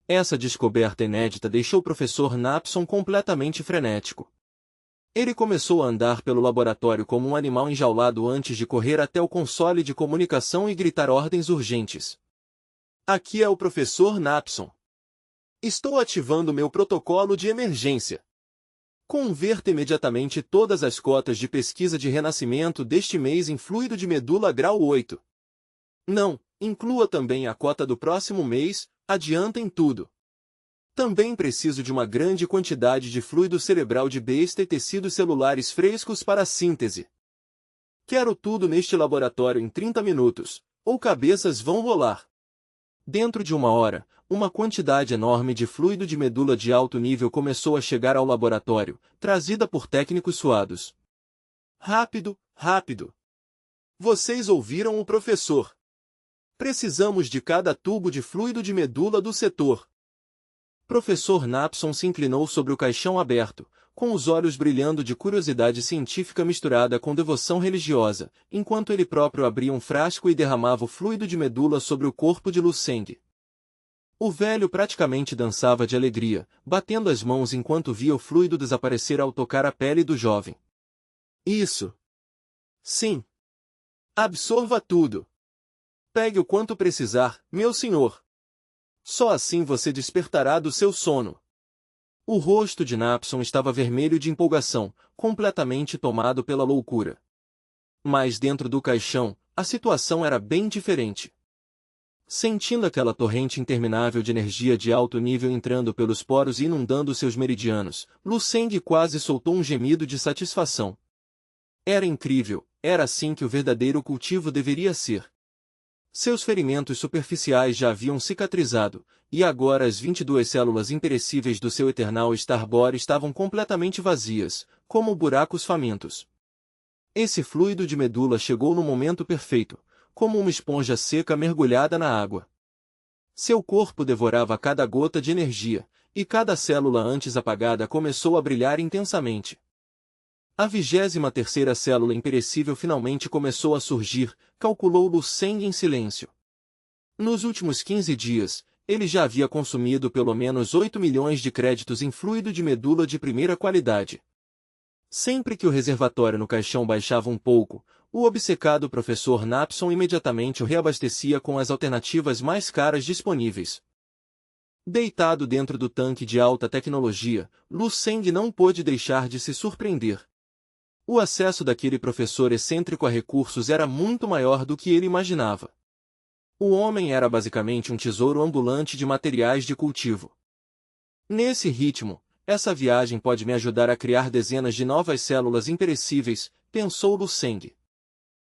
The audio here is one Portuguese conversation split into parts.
Essa descoberta inédita deixou o professor Knapson completamente frenético. Ele começou a andar pelo laboratório como um animal enjaulado antes de correr até o console de comunicação e gritar ordens urgentes. Aqui é o professor Knapson. Estou ativando meu protocolo de emergência. Converta imediatamente todas as cotas de pesquisa de renascimento deste mês em fluido de medula grau 8. Não, inclua também a cota do próximo mês, adiantem tudo. Também preciso de uma grande quantidade de fluido cerebral de besta e tecidos celulares frescos para a síntese. Quero tudo neste laboratório em 30 minutos, ou cabeças vão rolar. Dentro de 1 hora, uma quantidade enorme de fluido de medula de alto nível começou a chegar ao laboratório, trazida por técnicos suados. Rápido, rápido! Vocês ouviram o professor. Precisamos de cada tubo de fluido de medula do setor. Professor Knapson se inclinou sobre o caixão aberto, com os olhos brilhando de curiosidade científica misturada com devoção religiosa, enquanto ele próprio abria um frasco e derramava o fluido de medula sobre o corpo de Lu Seng. O velho praticamente dançava de alegria, batendo as mãos enquanto via o fluido desaparecer ao tocar a pele do jovem. Isso! Sim! Absorva tudo! Pegue o quanto precisar, meu senhor! Só assim você despertará do seu sono. O rosto de Knapson estava vermelho de empolgação, completamente tomado pela loucura. Mas dentro do caixão, a situação era bem diferente. Sentindo aquela torrente interminável de energia de alto nível entrando pelos poros e inundando seus meridianos, Lu Seng quase soltou um gemido de satisfação. Era incrível, era assim que o verdadeiro cultivo deveria ser. Seus ferimentos superficiais já haviam cicatrizado, e agora as 22 células imperecíveis do seu Eternal Starbore estavam completamente vazias, como buracos famintos. Esse fluido de medula chegou no momento perfeito, como uma esponja seca mergulhada na água. Seu corpo devorava cada gota de energia, e cada célula antes apagada começou a brilhar intensamente. A 23ª célula imperecível finalmente começou a surgir, calculou Lu Seng em silêncio. Nos últimos 15 dias, ele já havia consumido pelo menos 8 milhões de créditos em fluido de medula de primeira qualidade. Sempre que o reservatório no caixão baixava um pouco, o obcecado professor Knapson imediatamente o reabastecia com as alternativas mais caras disponíveis. Deitado dentro do tanque de alta tecnologia, Lu Seng não pôde deixar de se surpreender. O acesso daquele professor excêntrico a recursos era muito maior do que ele imaginava. O homem era basicamente um tesouro ambulante de materiais de cultivo. Nesse ritmo, essa viagem pode me ajudar a criar dezenas de novas células imperecíveis, pensou Lu Seng.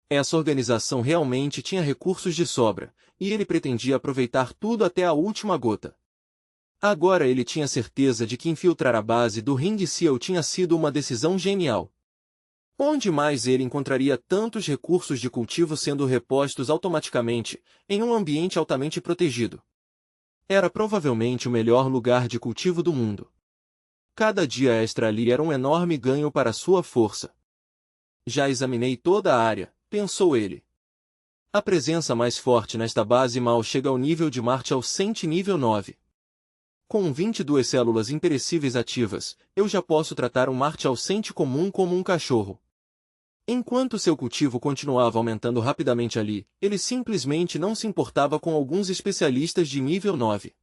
Essa organização realmente tinha recursos de sobra, e ele pretendia aproveitar tudo até a última gota. Agora ele tinha certeza de que infiltrar a base do Ring Seal tinha sido uma decisão genial. Onde mais ele encontraria tantos recursos de cultivo sendo repostos automaticamente, em um ambiente altamente protegido? Era provavelmente o melhor lugar de cultivo do mundo. Cada dia extra ali era um enorme ganho para sua força. Já examinei toda a área, pensou ele. A presença mais forte nesta base mal chega ao nível de Marte Alcente nível 9. Com 22 células imperecíveis ativas, eu já posso tratar um Marte Alcente comum como um cachorro. Enquanto seu cultivo continuava aumentando rapidamente ali, ele simplesmente não se importava com alguns especialistas de nível 9.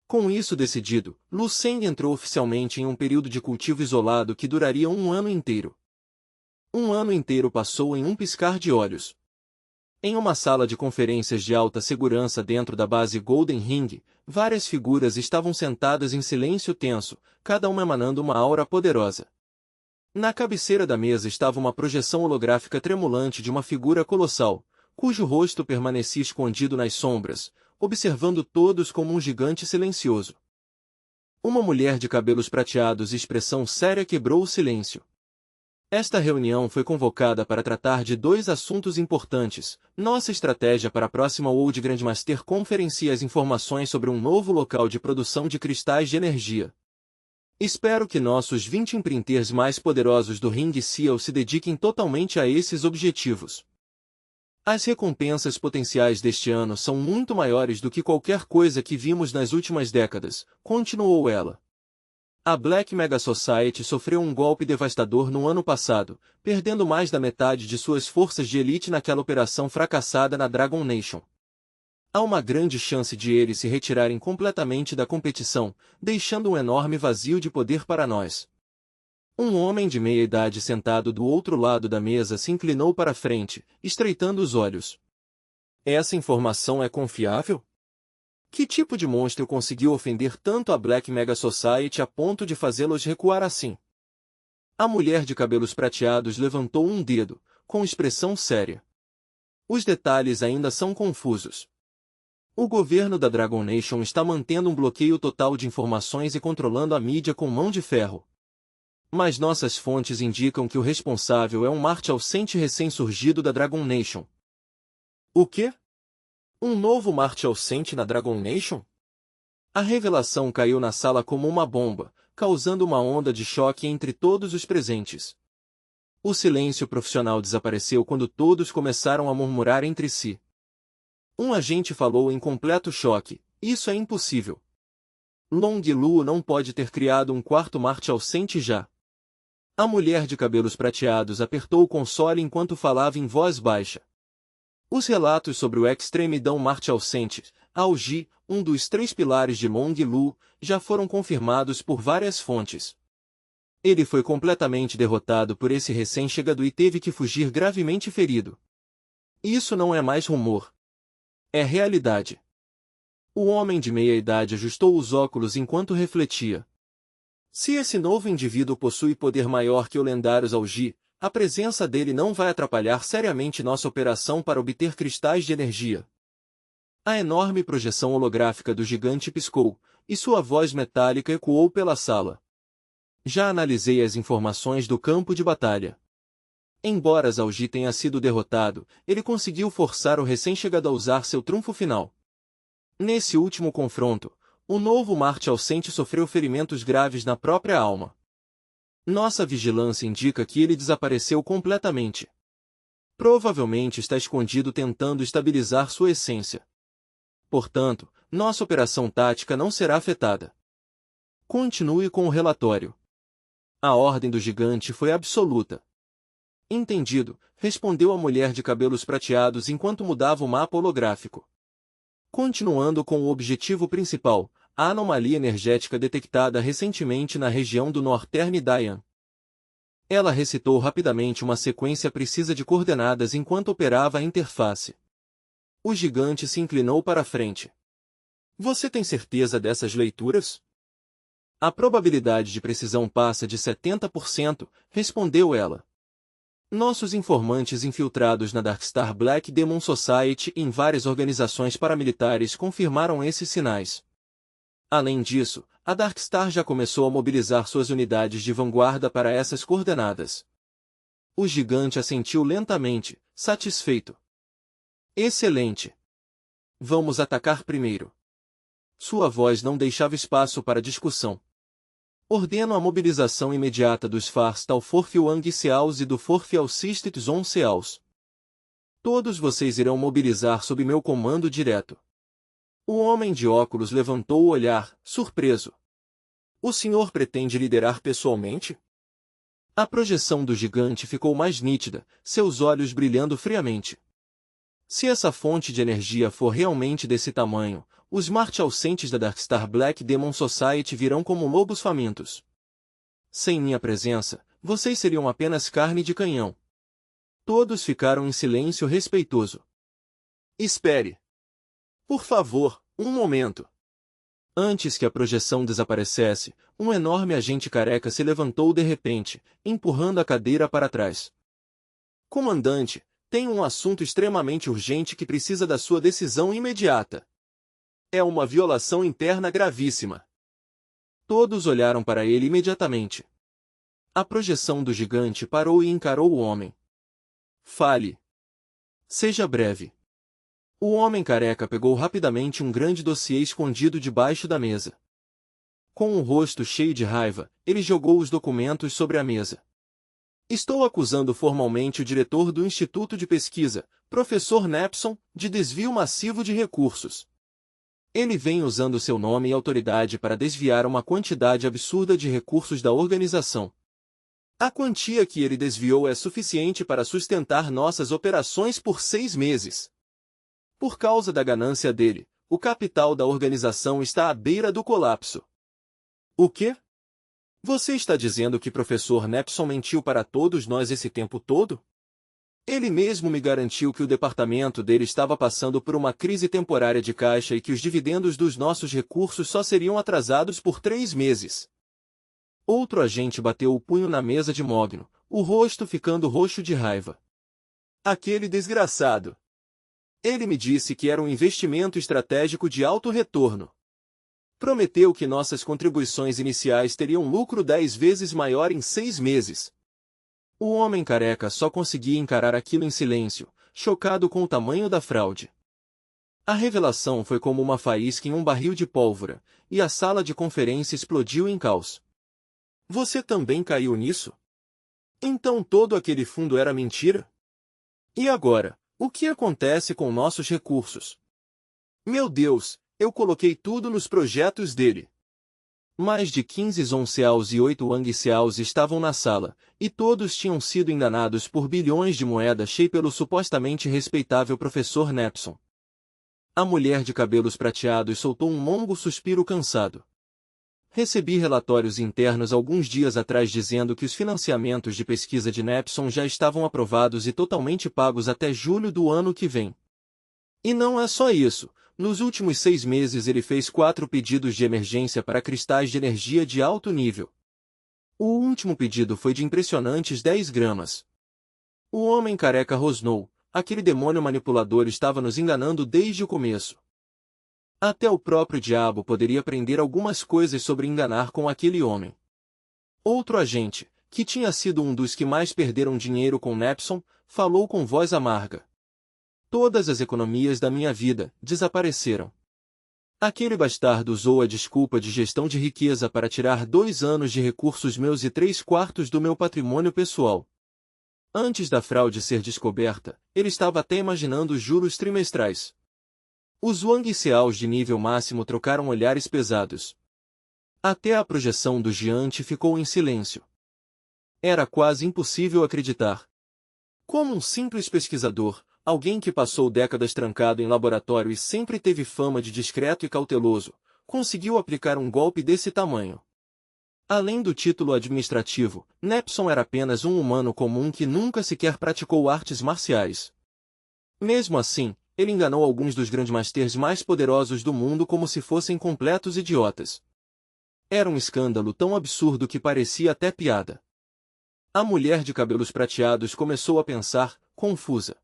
Com isso decidido, Lu Seng entrou oficialmente em um período de cultivo isolado que duraria um ano inteiro. Um ano inteiro passou em um piscar de olhos. Em uma sala de conferências de alta segurança dentro da base Golden Ring, várias figuras estavam sentadas em silêncio tenso, cada uma emanando uma aura poderosa. Na cabeceira da mesa estava uma projeção holográfica tremulante de uma figura colossal, cujo rosto permanecia escondido nas sombras, observando todos como um gigante silencioso. Uma mulher de cabelos prateados e expressão séria quebrou o silêncio. Esta reunião foi convocada para tratar de 2 assuntos importantes: nossa estratégia para a próxima World Grandmaster Conference e as informações sobre um novo local de produção de cristais de energia. Espero que nossos 20 imprinters mais poderosos do Ring Seal se dediquem totalmente a esses objetivos. As recompensas potenciais deste ano são muito maiores do que qualquer coisa que vimos nas últimas décadas, continuou ela. A Black Mega Society sofreu um golpe devastador no ano passado, perdendo mais da metade de suas forças de elite naquela operação fracassada na Dragon Nation. Há uma grande chance de eles se retirarem completamente da competição, deixando um enorme vazio de poder para nós. Um homem de meia-idade sentado do outro lado da mesa se inclinou para a frente, estreitando os olhos. Essa informação é confiável? Que tipo de monstro conseguiu ofender tanto a Black Mega Society a ponto de fazê-los recuar assim? A mulher de cabelos prateados levantou um dedo, com expressão séria. Os detalhes ainda são confusos. O governo da Dragon Nation está mantendo um bloqueio total de informações e controlando a mídia com mão de ferro. Mas nossas fontes indicam que o responsável é um Martial Saint recém-surgido da Dragon Nation. O quê? Um novo Martial Saint na Dragon Nation? A revelação caiu na sala como uma bomba, causando uma onda de choque entre todos os presentes. O silêncio profissional desapareceu quando todos começaram a murmurar entre si. Um agente falou em completo choque: isso é impossível. Long Lu não pode ter criado um quarto Martial Saint já. A mulher de cabelos prateados apertou o console enquanto falava em voz baixa. Os relatos sobre o Extremidão Martial Saint, Aoji, um dos 3 pilares de Long Lu, já foram confirmados por várias fontes. Ele foi completamente derrotado por esse recém-chegado e teve que fugir gravemente ferido. Isso não é mais rumor. É realidade. O homem de meia-idade ajustou os óculos enquanto refletia. Se esse novo indivíduo possui poder maior que o lendário Aoji, a presença dele não vai atrapalhar seriamente nossa operação para obter cristais de energia. A enorme projeção holográfica do gigante piscou, e sua voz metálica ecoou pela sala. Já analisei as informações do campo de batalha. Embora Aoji tenha sido derrotado, ele conseguiu forçar o recém-chegado a usar seu trunfo final. Nesse último confronto, o novo Martial Saint sofreu ferimentos graves na própria alma. Nossa vigilância indica que ele desapareceu completamente. Provavelmente está escondido tentando estabilizar sua essência. Portanto, nossa operação tática não será afetada. Continue com o relatório. A ordem do gigante foi absoluta. Entendido, respondeu a mulher de cabelos prateados enquanto mudava o mapa holográfico. Continuando com o objetivo principal, a anomalia energética detectada recentemente na região do Northern Dian. Ela recitou rapidamente uma sequência precisa de coordenadas enquanto operava a interface. O gigante se inclinou para a frente. Você tem certeza dessas leituras? A probabilidade de precisão passa de 70%, respondeu ela. Nossos informantes infiltrados na Darkstar Black Demon Society e em várias organizações paramilitares confirmaram esses sinais. Além disso, a Darkstar já começou a mobilizar suas unidades de vanguarda para essas coordenadas. O gigante assentiu lentamente, satisfeito. Excelente. Vamos atacar primeiro. Sua voz não deixava espaço para discussão. Ordeno a mobilização imediata dos Farstal Forfiwang Seals e do Forfial Sistit Zon Seals. Todos vocês irão mobilizar sob meu comando direto. O homem de óculos levantou o olhar, surpreso. O senhor pretende liderar pessoalmente? A projeção do gigante ficou mais nítida, seus olhos brilhando friamente. Se essa fonte de energia for realmente desse tamanho, os Martial Saints da Darkstar Black Demon Society virão como lobos famintos. Sem minha presença, vocês seriam apenas carne de canhão. Todos ficaram em silêncio respeitoso. Espere. Por favor, um momento. Antes que a projeção desaparecesse, um enorme agente careca se levantou de repente, empurrando a cadeira para trás. Comandante, tenho um assunto extremamente urgente que precisa da sua decisão imediata. É uma violação interna gravíssima. Todos olharam para ele imediatamente. A projeção do gigante parou e encarou o homem. Fale. Seja breve. O homem careca pegou rapidamente um grande dossiê escondido debaixo da mesa. Com um rosto cheio de raiva, ele jogou os documentos sobre a mesa. Estou acusando formalmente o diretor do Instituto de Pesquisa, professor Nepson, de desvio massivo de recursos. Ele vem usando seu nome e autoridade para desviar uma quantidade absurda de recursos da organização. A quantia que ele desviou é suficiente para sustentar nossas operações por 6 meses. Por causa da ganância dele, o capital da organização está à beira do colapso. O quê? Você está dizendo que professor Nepson mentiu para todos nós esse tempo todo? Ele mesmo me garantiu que o departamento dele estava passando por uma crise temporária de caixa e que os dividendos dos nossos recursos só seriam atrasados por 3 meses. Outro agente bateu o punho na mesa de mogno, o rosto ficando roxo de raiva. Aquele desgraçado! Ele me disse que era um investimento estratégico de alto retorno. Prometeu que nossas contribuições iniciais teriam lucro 10 vezes maior em 6 meses. O homem careca só conseguia encarar aquilo em silêncio, chocado com o tamanho da fraude. A revelação foi como uma faísca em um barril de pólvora, e a sala de conferência explodiu em caos. Você também caiu nisso? Então todo aquele fundo era mentira? E agora, o que acontece com nossos recursos? Meu Deus, eu coloquei tudo nos projetos dele. Mais de 15 Zonceaos e 8 Wangceaos estavam na sala, e todos tinham sido enganados por bilhões de moedas Shei pelo supostamente respeitável professor Nepson. A mulher de cabelos prateados soltou um longo suspiro cansado. Recebi relatórios internos alguns dias atrás dizendo que os financiamentos de pesquisa de Nepson já estavam aprovados e totalmente pagos até julho do ano que vem. E não é só isso. Nos últimos 6 meses ele fez 4 pedidos de emergência para cristais de energia de alto nível. O último pedido foi de impressionantes 10 gramas. O homem careca rosnou. Aquele demônio manipulador estava nos enganando desde o começo. Até o próprio diabo poderia aprender algumas coisas sobre enganar com aquele homem. Outro agente, que tinha sido um dos que mais perderam dinheiro com Nepson, falou com voz amarga. Todas as economias da minha vida desapareceram. Aquele bastardo usou a desculpa de gestão de riqueza para tirar 2 anos de recursos meus e 3/4 do meu patrimônio pessoal. Antes da fraude ser descoberta, ele estava até imaginando os juros trimestrais. Os Wangceaos de nível máximo trocaram olhares pesados. Até a projeção do Giante ficou em silêncio. Era quase impossível acreditar. Como um simples pesquisador, alguém que passou décadas trancado em laboratório e sempre teve fama de discreto e cauteloso, conseguiu aplicar um golpe desse tamanho. Além do título administrativo, Nepson era apenas um humano comum que nunca sequer praticou artes marciais. Mesmo assim, ele enganou alguns dos grandmasters mais poderosos do mundo como se fossem completos idiotas. Era um escândalo tão absurdo que parecia até piada. A mulher de cabelos prateados começou a pensar, confusa.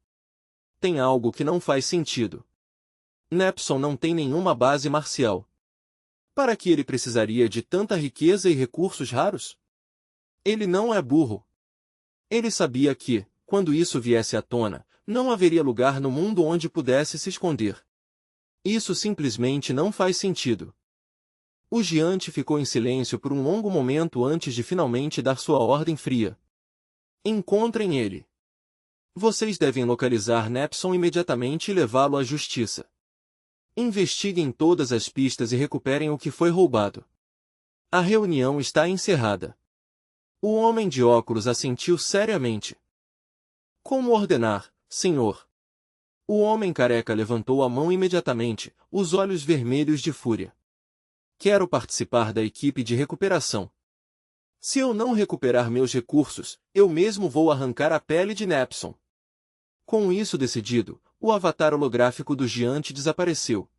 Tem algo que não faz sentido. Nepson não tem nenhuma base marcial. Para que ele precisaria de tanta riqueza e recursos raros? Ele não é burro. Ele sabia que, quando isso viesse à tona, não haveria lugar no mundo onde pudesse se esconder. Isso simplesmente não faz sentido. O Giante ficou em silêncio por um longo momento antes de finalmente dar sua ordem fria. Encontrem ele. Vocês devem localizar Nepson imediatamente e levá-lo à justiça. Investiguem todas as pistas e recuperem o que foi roubado. A reunião está encerrada. O homem de óculos assentiu seriamente. Como ordenar, senhor? O homem careca levantou a mão imediatamente, os olhos vermelhos de fúria. Quero participar da equipe de recuperação. Se eu não recuperar meus recursos, eu mesmo vou arrancar a pele de Nepson. Com isso decidido, o avatar holográfico do Giante desapareceu.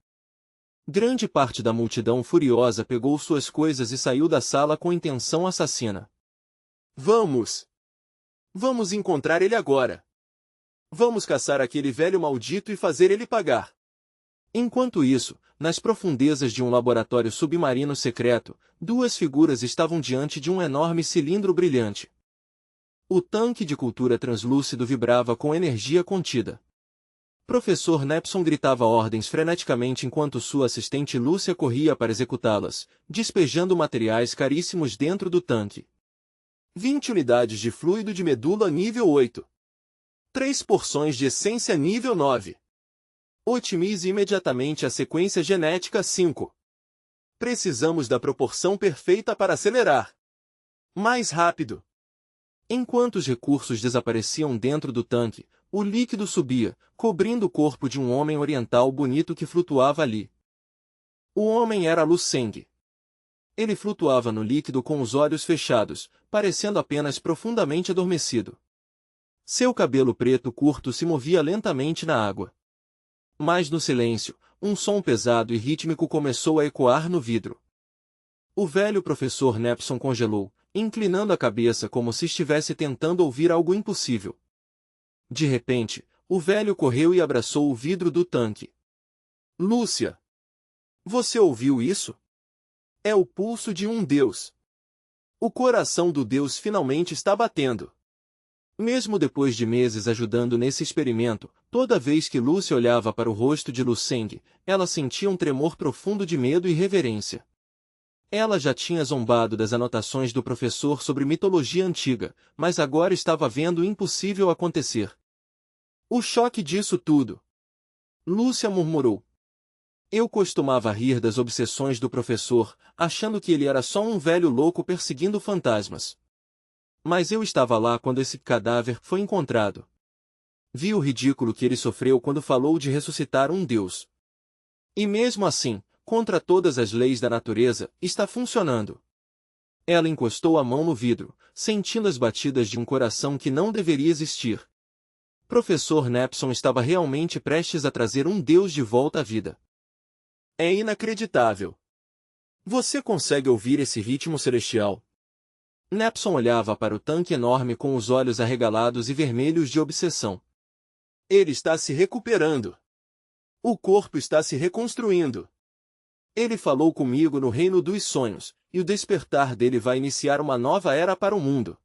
Grande parte da multidão furiosa pegou suas coisas e saiu da sala com intenção assassina. Vamos! Vamos encontrar ele agora! Vamos caçar aquele velho maldito e fazer ele pagar! Enquanto isso, nas profundezas de um laboratório submarino secreto, 2 figuras estavam diante de um enorme cilindro brilhante. O tanque de cultura translúcido vibrava com energia contida. Professor Nepson gritava ordens freneticamente enquanto sua assistente Lúcia corria para executá-las, despejando materiais caríssimos dentro do tanque. 20 unidades de fluido de medula nível 8. 3 porções de essência nível 9. Otimize imediatamente a sequência genética 5. Precisamos da proporção perfeita para acelerar. Mais rápido. Enquanto os recursos desapareciam dentro do tanque, o líquido subia, cobrindo o corpo de um homem oriental bonito que flutuava ali. O homem era Lu Seng. Ele flutuava no líquido com os olhos fechados, parecendo apenas profundamente adormecido. Seu cabelo preto curto se movia lentamente na água. Mas no silêncio, um som pesado e rítmico começou a ecoar no vidro. O velho professor Nepson congelou, inclinando a cabeça como se estivesse tentando ouvir algo impossível. De repente, o velho correu e abraçou o vidro do tanque. Lúcia! Você ouviu isso? É o pulso de um Deus. O coração do Deus finalmente está batendo. Mesmo depois de meses ajudando nesse experimento, toda vez que Lúcia olhava para o rosto de Lu Seng, ela sentia um tremor profundo de medo e reverência. Ela já tinha zombado das anotações do professor sobre mitologia antiga, mas agora estava vendo o impossível acontecer. O choque disso tudo. Lúcia murmurou. Eu costumava rir das obsessões do professor, achando que ele era só um velho louco perseguindo fantasmas. Mas eu estava lá quando esse cadáver foi encontrado. Vi o ridículo que ele sofreu quando falou de ressuscitar um Deus. E mesmo assim, contra todas as leis da natureza, está funcionando. Ela encostou a mão no vidro, sentindo as batidas de um coração que não deveria existir. Professor Nepson estava realmente prestes a trazer um Deus de volta à vida. É inacreditável. Você consegue ouvir esse ritmo celestial? Nepson olhava para o tanque enorme com os olhos arregalados e vermelhos de obsessão. Ele está se recuperando. O corpo está se reconstruindo. Ele falou comigo no reino dos sonhos, e o despertar dele vai iniciar uma nova era para o mundo.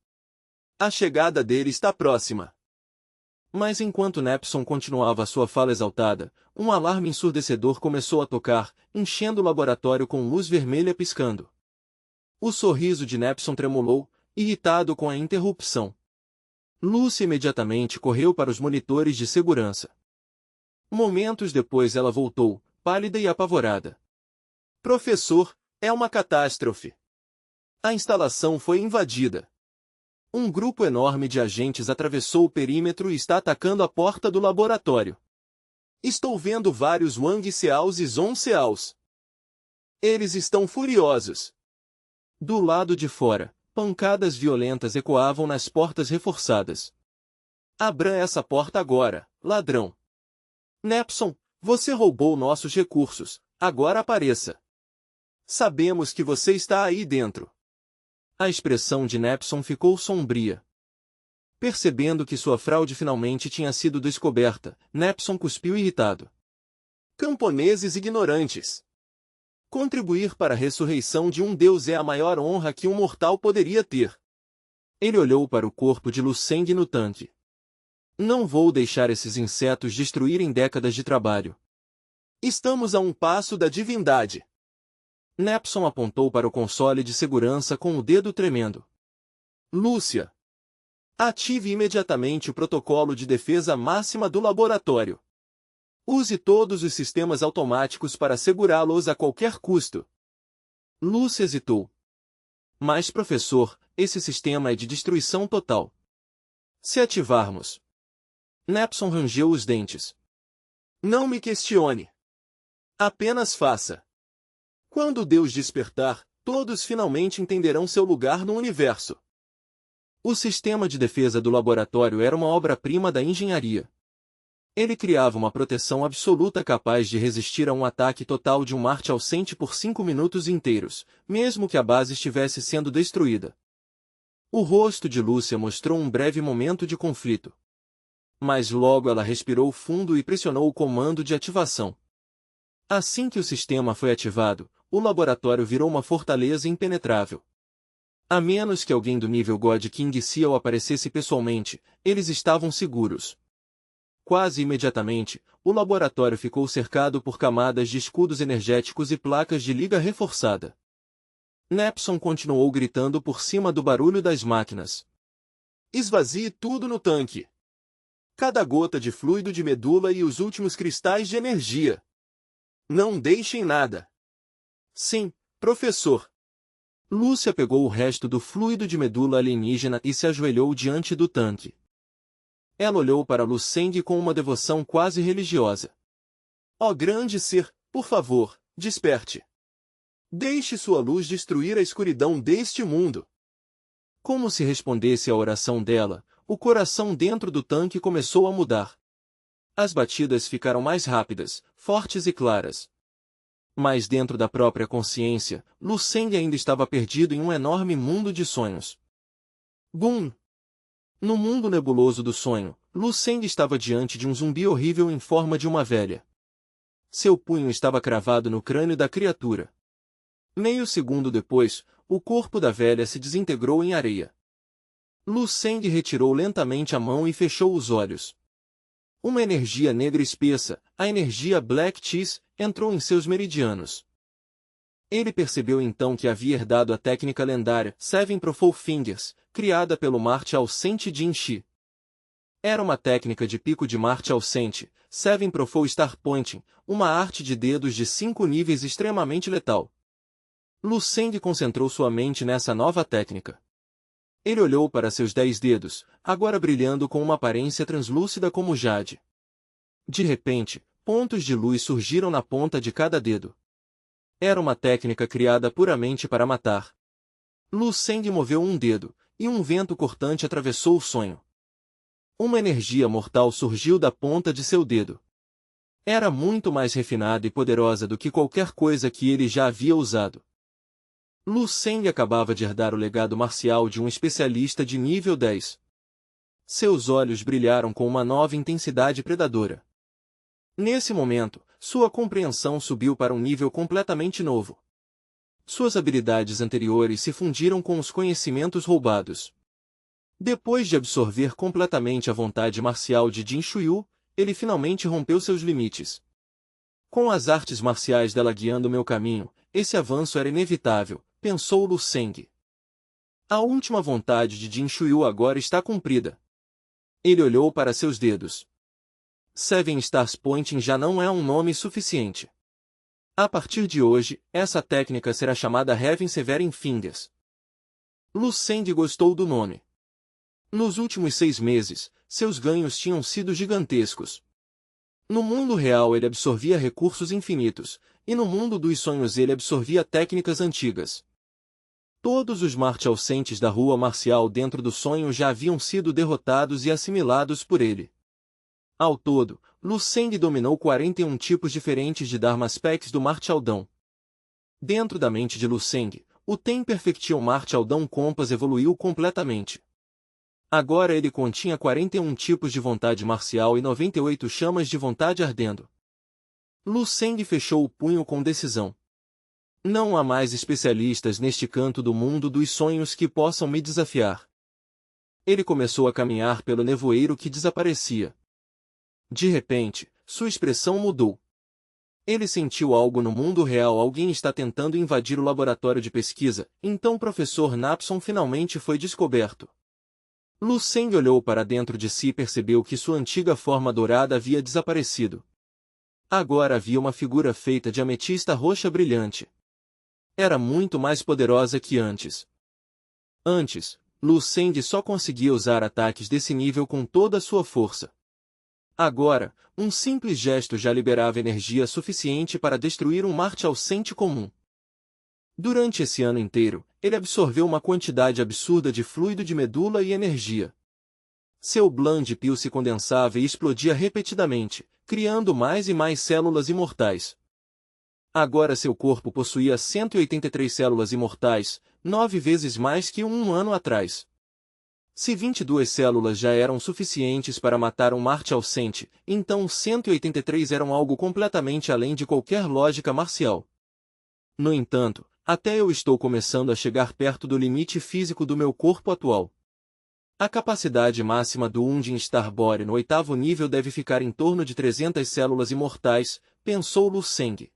A chegada dele está próxima. Mas enquanto Nepson continuava sua fala exaltada, um alarme ensurdecedor começou a tocar, enchendo o laboratório com luz vermelha piscando. O sorriso de Nepson tremulou, irritado com a interrupção. Lúcia imediatamente correu para os monitores de segurança. Momentos depois ela voltou, pálida e apavorada. Professor, é uma catástrofe. A instalação foi invadida. Um grupo enorme de agentes atravessou o perímetro e está atacando a porta do laboratório. Estou vendo vários Wang Seaos e Zong Seaos. Eles estão furiosos. Do lado de fora, pancadas violentas ecoavam nas portas reforçadas. Abra essa porta agora, ladrão. Nepson, você roubou nossos recursos, agora apareça. Sabemos que você está aí dentro. A expressão de Nepson ficou sombria. Percebendo que sua fraude finalmente tinha sido descoberta, Nepson cuspiu irritado. Camponeses ignorantes. Contribuir para a ressurreição de um deus é a maior honra que um mortal poderia ter. Ele olhou para o corpo de Lu Seng no tanque. Não vou deixar esses insetos destruírem décadas de trabalho. Estamos a um passo da divindade. Nepson apontou para o console de segurança com o dedo tremendo. Lúcia. Ative imediatamente o protocolo de defesa máxima do laboratório. Use todos os sistemas automáticos para segurá-los a qualquer custo. Lúcia hesitou. Mas, professor, esse sistema é de destruição total. Se ativarmos... Nepson rangeu os dentes. Não me questione. Apenas faça. Quando Deus despertar, todos finalmente entenderão seu lugar no universo. O sistema de defesa do laboratório era uma obra-prima da engenharia. Ele criava uma proteção absoluta capaz de resistir a um ataque total de um Marte ausente por 5 minutos inteiros, mesmo que a base estivesse sendo destruída. O rosto de Lúcia mostrou um breve momento de conflito. Mas logo ela respirou fundo e pressionou o comando de ativação. Assim que o sistema foi ativado, o laboratório virou uma fortaleza impenetrável. A menos que alguém do nível God King Seal aparecesse pessoalmente, eles estavam seguros. Quase imediatamente, o laboratório ficou cercado por camadas de escudos energéticos e placas de liga reforçada. Nepson continuou gritando por cima do barulho das máquinas. Esvazie tudo no tanque. Cada gota de fluido de medula e os últimos cristais de energia. Não deixem nada. Sim, professor. Lúcia pegou o resto do fluido de medula alienígena e se ajoelhou diante do tanque. Ela olhou para Lu Seng com uma devoção quase religiosa. Ó grande ser, por favor, desperte. Deixe sua luz destruir a escuridão deste mundo. Como se respondesse à oração dela, o coração dentro do tanque começou a mudar. As batidas ficaram mais rápidas, fortes e claras. Mas dentro da própria consciência, Lu Seng ainda estava perdido em um enorme mundo de sonhos. Bum! No mundo nebuloso do sonho, Lu Seng estava diante de um zumbi horrível em forma de uma velha. Seu punho estava cravado no crânio da criatura. Meio segundo depois, o corpo da velha se desintegrou em areia. Lu Seng retirou lentamente a mão e fechou os olhos. Uma energia negra espessa, a energia Black Cheese, entrou em seus meridianos. Ele percebeu então que havia herdado a técnica lendária Seven Profile Fingers, criada pelo Marte ausente Jin Shi. Era uma técnica de pico de Marte ausente, Seven Profile Star Pointing, uma arte de dedos de 5 níveis extremamente letal. Lu Seng concentrou sua mente nessa nova técnica. Ele olhou para seus 10 dedos, agora brilhando com uma aparência translúcida como jade. De repente, pontos de luz surgiram na ponta de cada dedo. Era uma técnica criada puramente para matar. Lu Seng moveu um dedo, e um vento cortante atravessou o sonho. Uma energia mortal surgiu da ponta de seu dedo. Era muito mais refinada e poderosa do que qualquer coisa que ele já havia usado. Lu Seng acabava de herdar o legado marcial de um especialista de nível 10. Seus olhos brilharam com uma nova intensidade predadora. Nesse momento, sua compreensão subiu para um nível completamente novo. Suas habilidades anteriores se fundiram com os conhecimentos roubados. Depois de absorver completamente a vontade marcial de Jin Shuyu, ele finalmente rompeu seus limites. Com as artes marciais dela guiando meu caminho, esse avanço era inevitável, pensou Lu Seng. A última vontade de Jin Shuyu agora está cumprida. Ele olhou para seus dedos. Seven Stars Pointing já não é um nome suficiente. A partir de hoje, essa técnica será chamada Heaven Severing Fingers. Lu Seng gostou do nome. Nos últimos 6 meses, seus ganhos tinham sido gigantescos. No mundo real ele absorvia recursos infinitos, e no mundo dos sonhos ele absorvia técnicas antigas. Todos os Marte ausentes da rua marcial dentro do sonho já haviam sido derrotados e assimilados por ele. Ao todo, Lu Seng dominou 41 tipos diferentes de Dharma Specs do Marte Aldão. Dentro da mente de Lu Seng, o Ten Perfection Marte Aldão Compass evoluiu completamente. Agora ele continha 41 tipos de vontade marcial e 98 chamas de vontade ardendo. Lu Seng fechou o punho com decisão. Não há mais especialistas neste canto do mundo dos sonhos que possam me desafiar. Ele começou a caminhar pelo nevoeiro que desaparecia. De repente, sua expressão mudou. Ele sentiu algo no mundo real. Alguém está tentando invadir o laboratório de pesquisa, então o professor Napson finalmente foi descoberto. Lu Seng olhou para dentro de si e percebeu que sua antiga forma dourada havia desaparecido. Agora havia uma figura feita de ametista roxa brilhante. Era muito mais poderosa que antes. Antes, Lu Seng só conseguia usar ataques desse nível com toda a sua força. Agora, um simples gesto já liberava energia suficiente para destruir um Marte ausente comum. Durante esse ano inteiro, ele absorveu uma quantidade absurda de fluido de medula e energia. Seu Blood Pill se condensava e explodia repetidamente, criando mais e mais células imortais. Agora seu corpo possuía 183 células imortais, 9 vezes mais que um ano atrás. Se 22 células já eram suficientes para matar um Marte ausente, então 183 eram algo completamente além de qualquer lógica marcial. No entanto, até eu estou começando a chegar perto do limite físico do meu corpo atual. A capacidade máxima do Undin Starbore no 8º nível deve ficar em torno de 300 células imortais, pensou Lu Seng.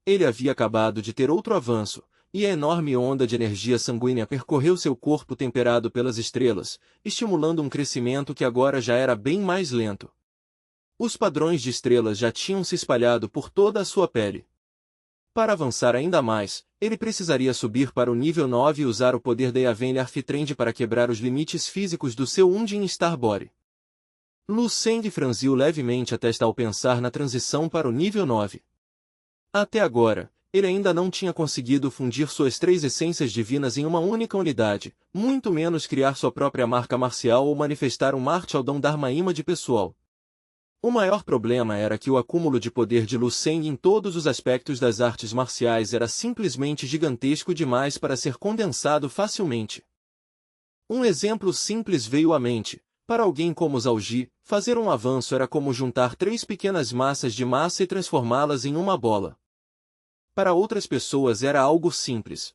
Ele havia acabado de ter outro avanço, e a enorme onda de energia sanguínea percorreu seu corpo temperado pelas estrelas, estimulando um crescimento que agora já era bem mais lento. Os padrões de estrelas já tinham se espalhado por toda a sua pele. Para avançar ainda mais, ele precisaria subir para o nível 9 e usar o poder da Yaven Arfitrend para quebrar os limites físicos do seu Undine Starbody. Lu Seng franziu levemente a testa ao pensar na transição para o nível 9. Até agora, ele ainda não tinha conseguido fundir suas 3 essências divinas em uma única unidade, muito menos criar sua própria marca marcial ou manifestar um Martial Dharma Image pessoal. O maior problema era que o acúmulo de poder de Lu Seng em todos os aspectos das artes marciais era simplesmente gigantesco demais para ser condensado facilmente. Um exemplo simples veio à mente. Para alguém como Zhao Ji, fazer um avanço era como juntar 3 pequenas massas de massa e transformá-las em uma bola. Para outras pessoas era algo simples.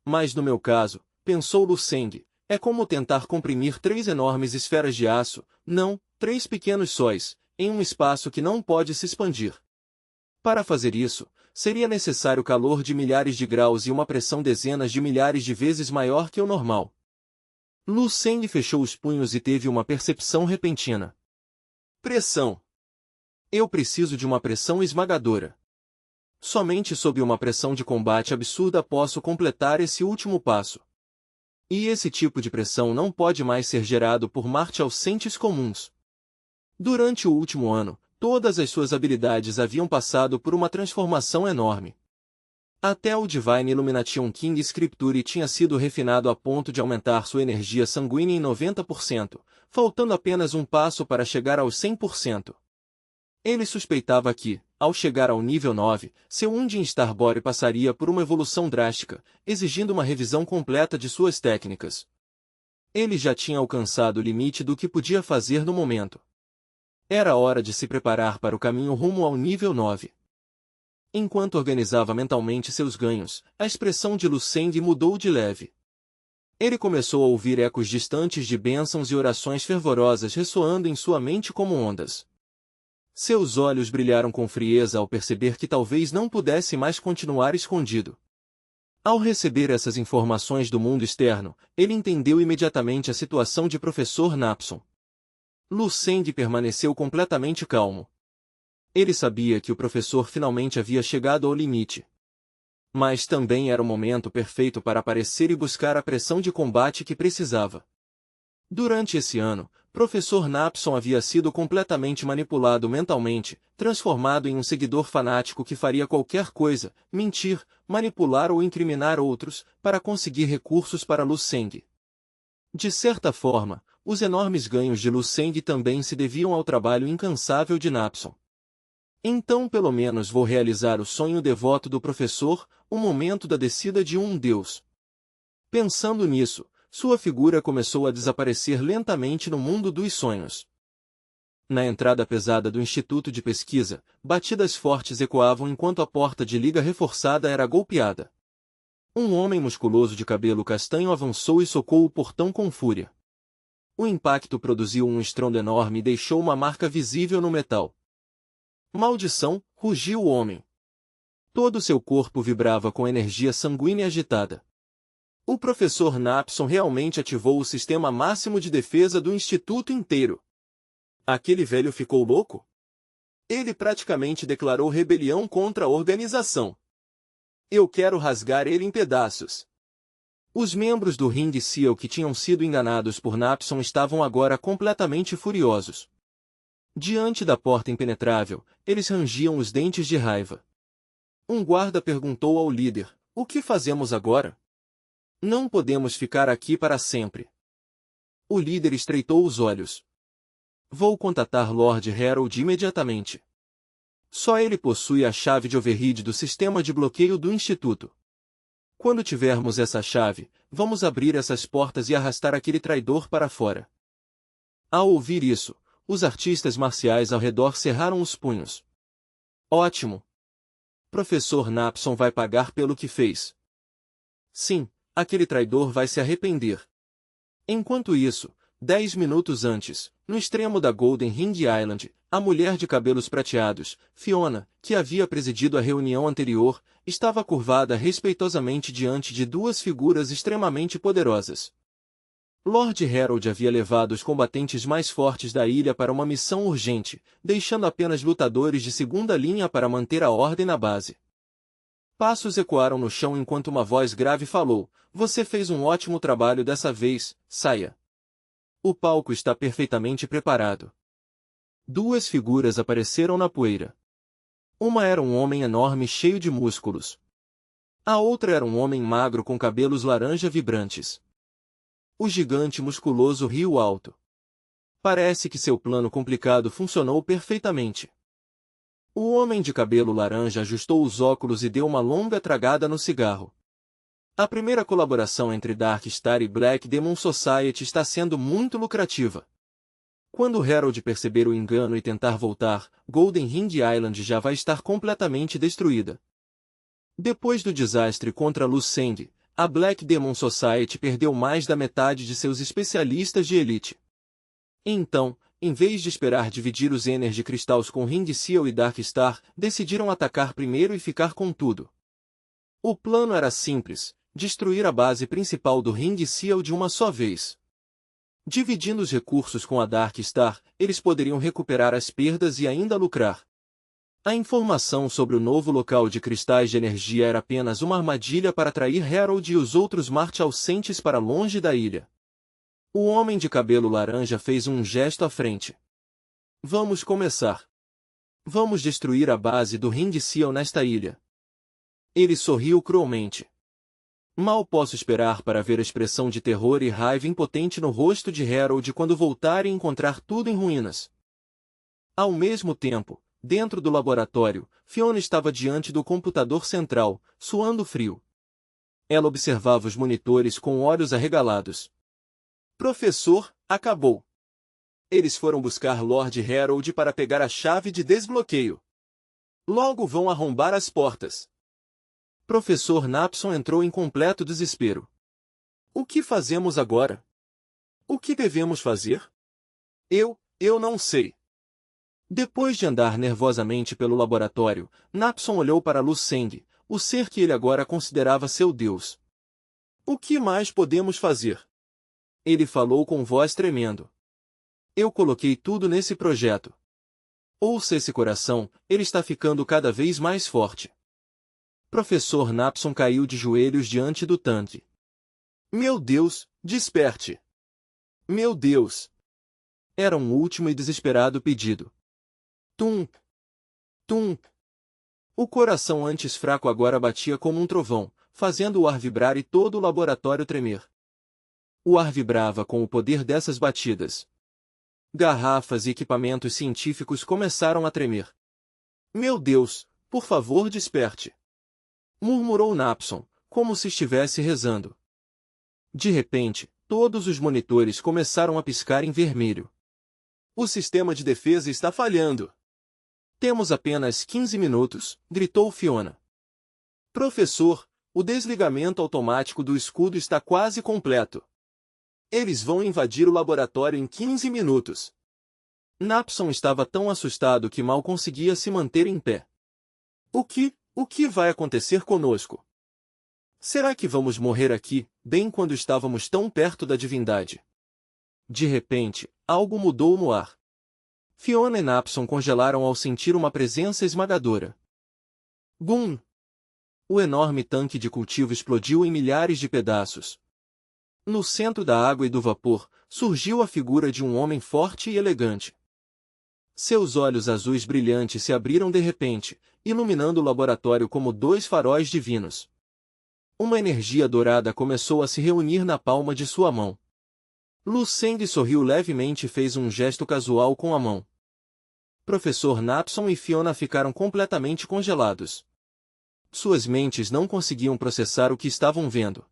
Mas no meu caso, pensou Lu Seng, é como tentar comprimir 3 enormes esferas de aço, não, 3 pequenos sóis, em um espaço que não pode se expandir. Para fazer isso, seria necessário calor de milhares de graus e uma pressão dezenas de milhares de vezes maior que o normal. Lu Seng fechou os punhos e teve uma percepção repentina. Pressão. Eu preciso de uma pressão esmagadora. Somente sob uma pressão de combate absurda posso completar esse último passo. E esse tipo de pressão não pode mais ser gerado por martial scientists comuns. Durante o último ano, todas as suas habilidades haviam passado por uma transformação enorme. Até o Divine Illumination King Scripture tinha sido refinado a ponto de aumentar sua energia sanguínea em 90%, faltando apenas um passo para chegar aos 100%. Ele suspeitava que, ao chegar ao nível 9, seu Undine Starbody passaria por uma evolução drástica, exigindo uma revisão completa de suas técnicas. Ele já tinha alcançado o limite do que podia fazer no momento. Era hora de se preparar para o caminho rumo ao nível 9. Enquanto organizava mentalmente seus ganhos, a expressão de Lu Seng mudou de leve. Ele começou a ouvir ecos distantes de bênçãos e orações fervorosas ressoando em sua mente como ondas. Seus olhos brilharam com frieza ao perceber que talvez não pudesse mais continuar escondido. Ao receber essas informações do mundo externo, ele entendeu imediatamente a situação de professor Napson. Lu Seng permaneceu completamente calmo. Ele sabia que o professor finalmente havia chegado ao limite. Mas também era o momento perfeito para aparecer e buscar a pressão de combate que precisava. Durante esse ano, professor Napson havia sido completamente manipulado mentalmente, transformado em um seguidor fanático que faria qualquer coisa, mentir, manipular ou incriminar outros, para conseguir recursos para Lu Seng. De certa forma, os enormes ganhos de Lu Seng também se deviam ao trabalho incansável de Napson. Então pelo menos vou realizar o sonho devoto do professor, o momento da descida de um deus. Pensando nisso, sua figura começou a desaparecer lentamente no mundo dos sonhos. Na entrada pesada do Instituto de Pesquisa, batidas fortes ecoavam enquanto a porta de liga reforçada era golpeada. Um homem musculoso de cabelo castanho avançou e socou o portão com fúria. O impacto produziu um estrondo enorme e deixou uma marca visível no metal. Maldição! Rugiu o homem. Todo seu corpo vibrava com energia sanguínea agitada. O professor Napson realmente ativou o sistema máximo de defesa do instituto inteiro. Aquele velho ficou louco? Ele praticamente declarou rebelião contra a organização. Eu quero rasgar ele em pedaços. Os membros do Ring Seal que tinham sido enganados por Napson estavam agora completamente furiosos. Diante da porta impenetrável, eles rangiam os dentes de raiva. Um guarda perguntou ao líder, o que fazemos agora? Não podemos ficar aqui para sempre. O líder estreitou os olhos. Vou contatar Lord Harold imediatamente. Só ele possui a chave de override do sistema de bloqueio do Instituto. Quando tivermos essa chave, vamos abrir essas portas e arrastar aquele traidor para fora. Ao ouvir isso, os artistas marciais ao redor cerraram os punhos. Ótimo! Professor Napson vai pagar pelo que fez. Sim, aquele traidor vai se arrepender. Enquanto isso, 10 minutos antes, no extremo da Golden Ring Island, a mulher de cabelos prateados, Fiona, que havia presidido a reunião anterior, estava curvada respeitosamente diante de duas figuras extremamente poderosas. Lord Harold havia levado os combatentes mais fortes da ilha para uma missão urgente, deixando apenas lutadores de segunda linha para manter a ordem na base. Passos ecoaram no chão enquanto uma voz grave falou: "Você fez um ótimo trabalho dessa vez, Saia. O palco está perfeitamente preparado." Duas figuras apareceram na poeira. Uma era um homem enorme cheio de músculos. A outra era um homem magro com cabelos laranja vibrantes. O gigante musculoso riu alto. Parece que seu plano complicado funcionou perfeitamente. O homem de cabelo laranja ajustou os óculos e deu uma longa tragada no cigarro. A primeira colaboração entre Dark Star e Black Demon Society está sendo muito lucrativa. Quando Harold perceber o engano e tentar voltar, Golden Ring Island já vai estar completamente destruída. Depois do desastre contra Lucende, a Black Demon Society perdeu mais da metade de seus especialistas de elite. Então, em vez de esperar dividir os Energy Crystals com Ring Seal e Dark Star, decidiram atacar primeiro e ficar com tudo. O plano era simples: destruir a base principal do Ring Seal de uma só vez. Dividindo os recursos com a Dark Star, eles poderiam recuperar as perdas e ainda lucrar. A informação sobre o novo local de cristais de energia era apenas uma armadilha para atrair Harold e os outros Martial Saints para longe da ilha. O homem de cabelo laranja fez um gesto à frente. "Vamos começar. Vamos destruir a base do Ring Seal nesta ilha." Ele sorriu cruelmente. Mal posso esperar para ver a expressão de terror e raiva impotente no rosto de Harold quando voltar e encontrar tudo em ruínas. Ao mesmo tempo, dentro do laboratório, Fiona estava diante do computador central, suando frio. Ela observava os monitores com olhos arregalados. "Professor, acabou. Eles foram buscar Lord Harold para pegar a chave de desbloqueio. Logo vão arrombar as portas." Professor Napson entrou em completo desespero. "O que fazemos agora? O que devemos fazer?" Eu não sei." Depois de andar nervosamente pelo laboratório, Napson olhou para Lucende, o ser que ele agora considerava seu deus. "O que mais podemos fazer?" Ele falou com voz tremendo. "Eu coloquei tudo nesse projeto. Ouça esse coração, ele está ficando cada vez mais forte." Professor Napson caiu de joelhos diante do tanque. "Meu Deus, desperte! Meu Deus!" Era um último e desesperado pedido. Tum! Tum! O coração antes fraco agora batia como um trovão, fazendo o ar vibrar e todo o laboratório tremer. O ar vibrava com o poder dessas batidas. Garrafas e equipamentos científicos começaram a tremer. "Meu Deus, por favor desperte!" murmurou Napson, como se estivesse rezando. De repente, todos os monitores começaram a piscar em vermelho. "O sistema de defesa está falhando." "Temos apenas 15 minutos", gritou Fiona. "Professor, o desligamento automático do escudo está quase completo. Eles vão invadir o laboratório em 15 minutos." Napson estava tão assustado que mal conseguia se manter em pé. O que vai acontecer conosco? Será que vamos morrer aqui, bem quando estávamos tão perto da divindade? De repente, algo mudou no ar. Fiona e Napson congelaram ao sentir uma presença esmagadora. Bum! O enorme tanque de cultivo explodiu em milhares de pedaços. No centro da água e do vapor, surgiu a figura de um homem forte e elegante. Seus olhos azuis brilhantes se abriram de repente, iluminando o laboratório como dois faróis divinos. Uma energia dourada começou a se reunir na palma de sua mão. Lucende sorriu levemente e fez um gesto casual com a mão. Professor Napson e Fiona ficaram completamente congelados. Suas mentes não conseguiam processar o que estavam vendo.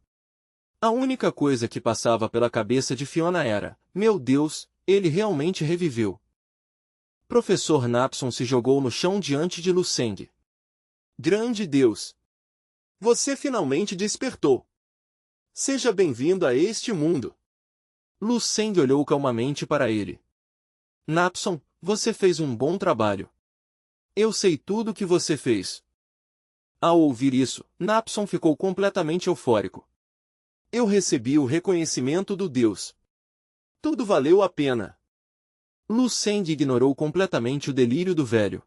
A única coisa que passava pela cabeça de Fiona era: "Meu Deus, ele realmente reviveu." Professor Napson se jogou no chão diante de Lucende. "Grande Deus! Você finalmente despertou. Seja bem-vindo a este mundo." Lu Seng olhou calmamente para ele. Napson, você fez um bom trabalho. Eu sei tudo o que você fez. Ao ouvir isso, Napson ficou completamente eufórico. Eu recebi o reconhecimento do Deus. Tudo valeu a pena. Lu Seng ignorou completamente o delírio do velho.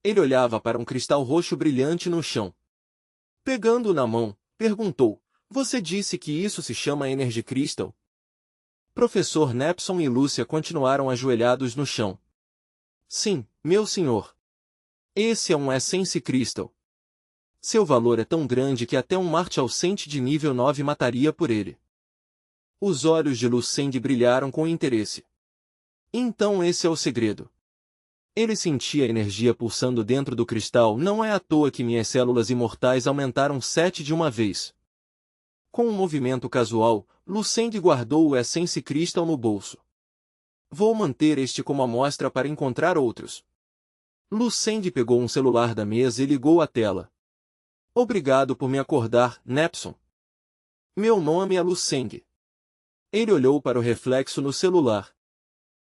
Ele olhava para um cristal roxo brilhante no chão. Pegando-o na mão, perguntou, você disse que isso se chama Energy Crystal? Professor Napson e Lúcia continuaram ajoelhados no chão. Sim, meu senhor. Esse é um Essence Crystal. Seu valor é tão grande que até um Martial-Cent de nível 9 mataria por ele. Os olhos de Lu Seng brilharam com interesse. Então esse é o segredo. Ele sentia a energia pulsando dentro do cristal, não é à toa que minhas células imortais aumentaram 7 de uma vez. Com um movimento casual, Lu Seng guardou o Essence Crystal no bolso. Vou manter este como amostra para encontrar outros. Lu Seng pegou um celular da mesa e ligou a tela. Obrigado por me acordar, Napson. Meu nome é Lu Seng. Ele olhou para o reflexo no celular.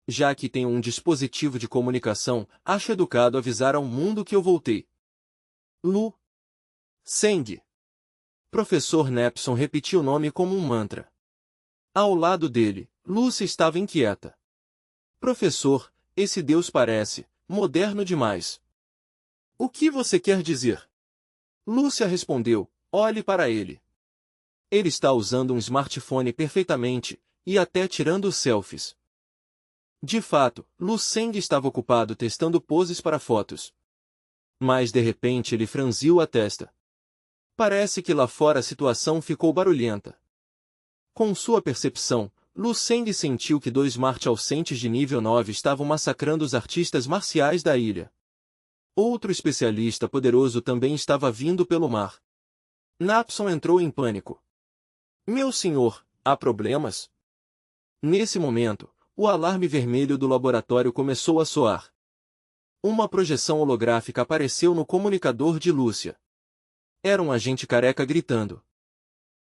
Já que tenho um dispositivo de comunicação, acho educado avisar ao mundo que eu voltei. Lu Seng. Professor Napson repetiu o nome como um mantra. Ao lado dele, Lúcia estava inquieta. Professor, esse Deus parece moderno demais. O que você quer dizer? Lúcia respondeu, olhe para ele. Ele está usando um smartphone perfeitamente, e até tirando selfies. De fato, Lu Seng estava ocupado testando poses para fotos. Mas de repente ele franziu a testa. Parece que lá fora a situação ficou barulhenta. Com sua percepção, Lu Seng sentiu que 2 Martial-Cents de nível 9 estavam massacrando os artistas marciais da ilha. Outro especialista poderoso também estava vindo pelo mar. Napson entrou em pânico. Meu senhor, há problemas? Nesse momento, o alarme vermelho do laboratório começou a soar. Uma projeção holográfica apareceu no comunicador de Lúcia. Era um agente careca gritando.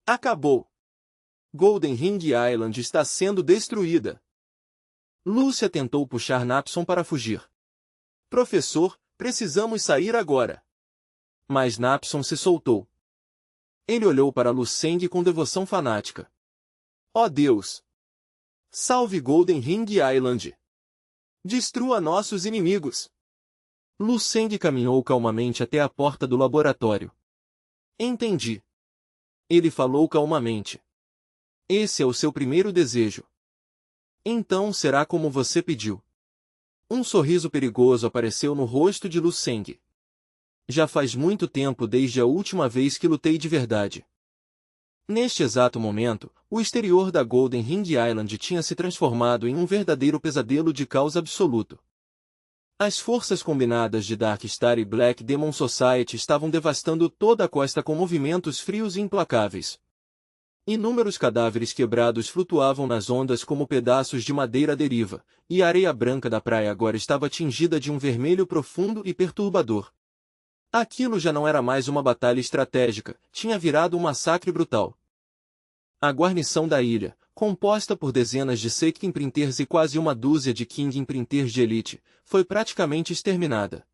Acabou! Golden Ring Island está sendo destruída. Lúcia tentou puxar Napson para fugir. Professor, precisamos sair agora. Mas Napson se soltou. Ele olhou para Lu Seng com devoção fanática. Ó Deus! Salve Golden Ring Island! Destrua nossos inimigos! Lu Seng caminhou calmamente até a porta do laboratório. Entendi. Ele falou calmamente. Esse é o seu primeiro desejo. Então será como você pediu. Um sorriso perigoso apareceu no rosto de Lu Seng. Já faz muito tempo desde a última vez que lutei de verdade. Neste exato momento, o exterior da Golden Ring Island tinha se transformado em um verdadeiro pesadelo de caos absoluto. As forças combinadas de Dark Star e Black Demon Society estavam devastando toda a costa com movimentos frios e implacáveis. Inúmeros cadáveres quebrados flutuavam nas ondas como pedaços de madeira à deriva, e a areia branca da praia agora estava tingida de um vermelho profundo e perturbador. Aquilo já não era mais uma batalha estratégica, tinha virado um massacre brutal. A guarnição da ilha, composta por dezenas de Seiken Printers e quase uma dúzia de King Printers de elite, foi praticamente exterminada.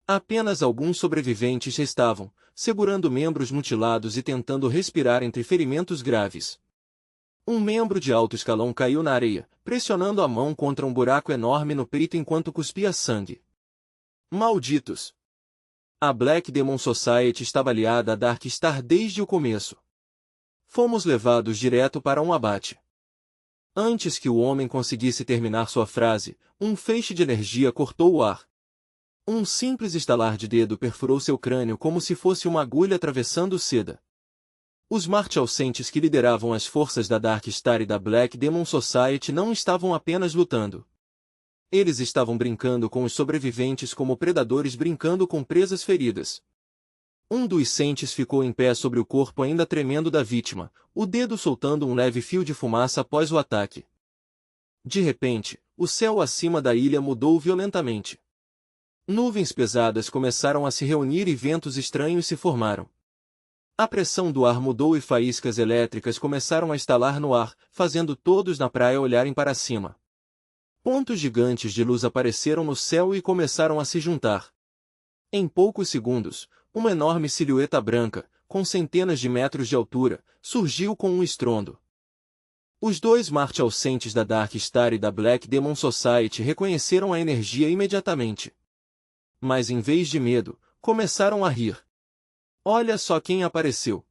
Apenas alguns sobreviventes restavam, segurando membros mutilados e tentando respirar entre ferimentos graves. Um membro de alto escalão caiu na areia, pressionando a mão contra um buraco enorme no peito enquanto cuspia sangue. Malditos! A Black Demon Society estava aliada a Dark Star desde o começo. Fomos levados direto para um abate. Antes que o homem conseguisse terminar sua frase, um feixe de energia cortou o ar. Um simples estalar de dedo perfurou seu crânio como se fosse uma agulha atravessando seda. Os Martial-Cents que lideravam as forças da Dark Star e da Black Demon Society não estavam apenas lutando. Eles estavam brincando com os sobreviventes como predadores brincando com presas feridas. Um dos Cents ficou em pé sobre o corpo ainda tremendo da vítima, o dedo soltando um leve fio de fumaça após o ataque. De repente, o céu acima da ilha mudou violentamente. Nuvens pesadas começaram a se reunir e ventos estranhos se formaram. A pressão do ar mudou e faíscas elétricas começaram a estalar no ar, fazendo todos na praia olharem para cima. Pontos gigantes de luz apareceram no céu e começaram a se juntar. Em poucos segundos, uma enorme silhueta branca, com centenas de metros de altura, surgiu com um estrondo. Os dois marchalcentes da Dark Star e da Black Demon Society reconheceram a energia imediatamente. Mas em vez de medo, começaram a rir. Olha só quem apareceu.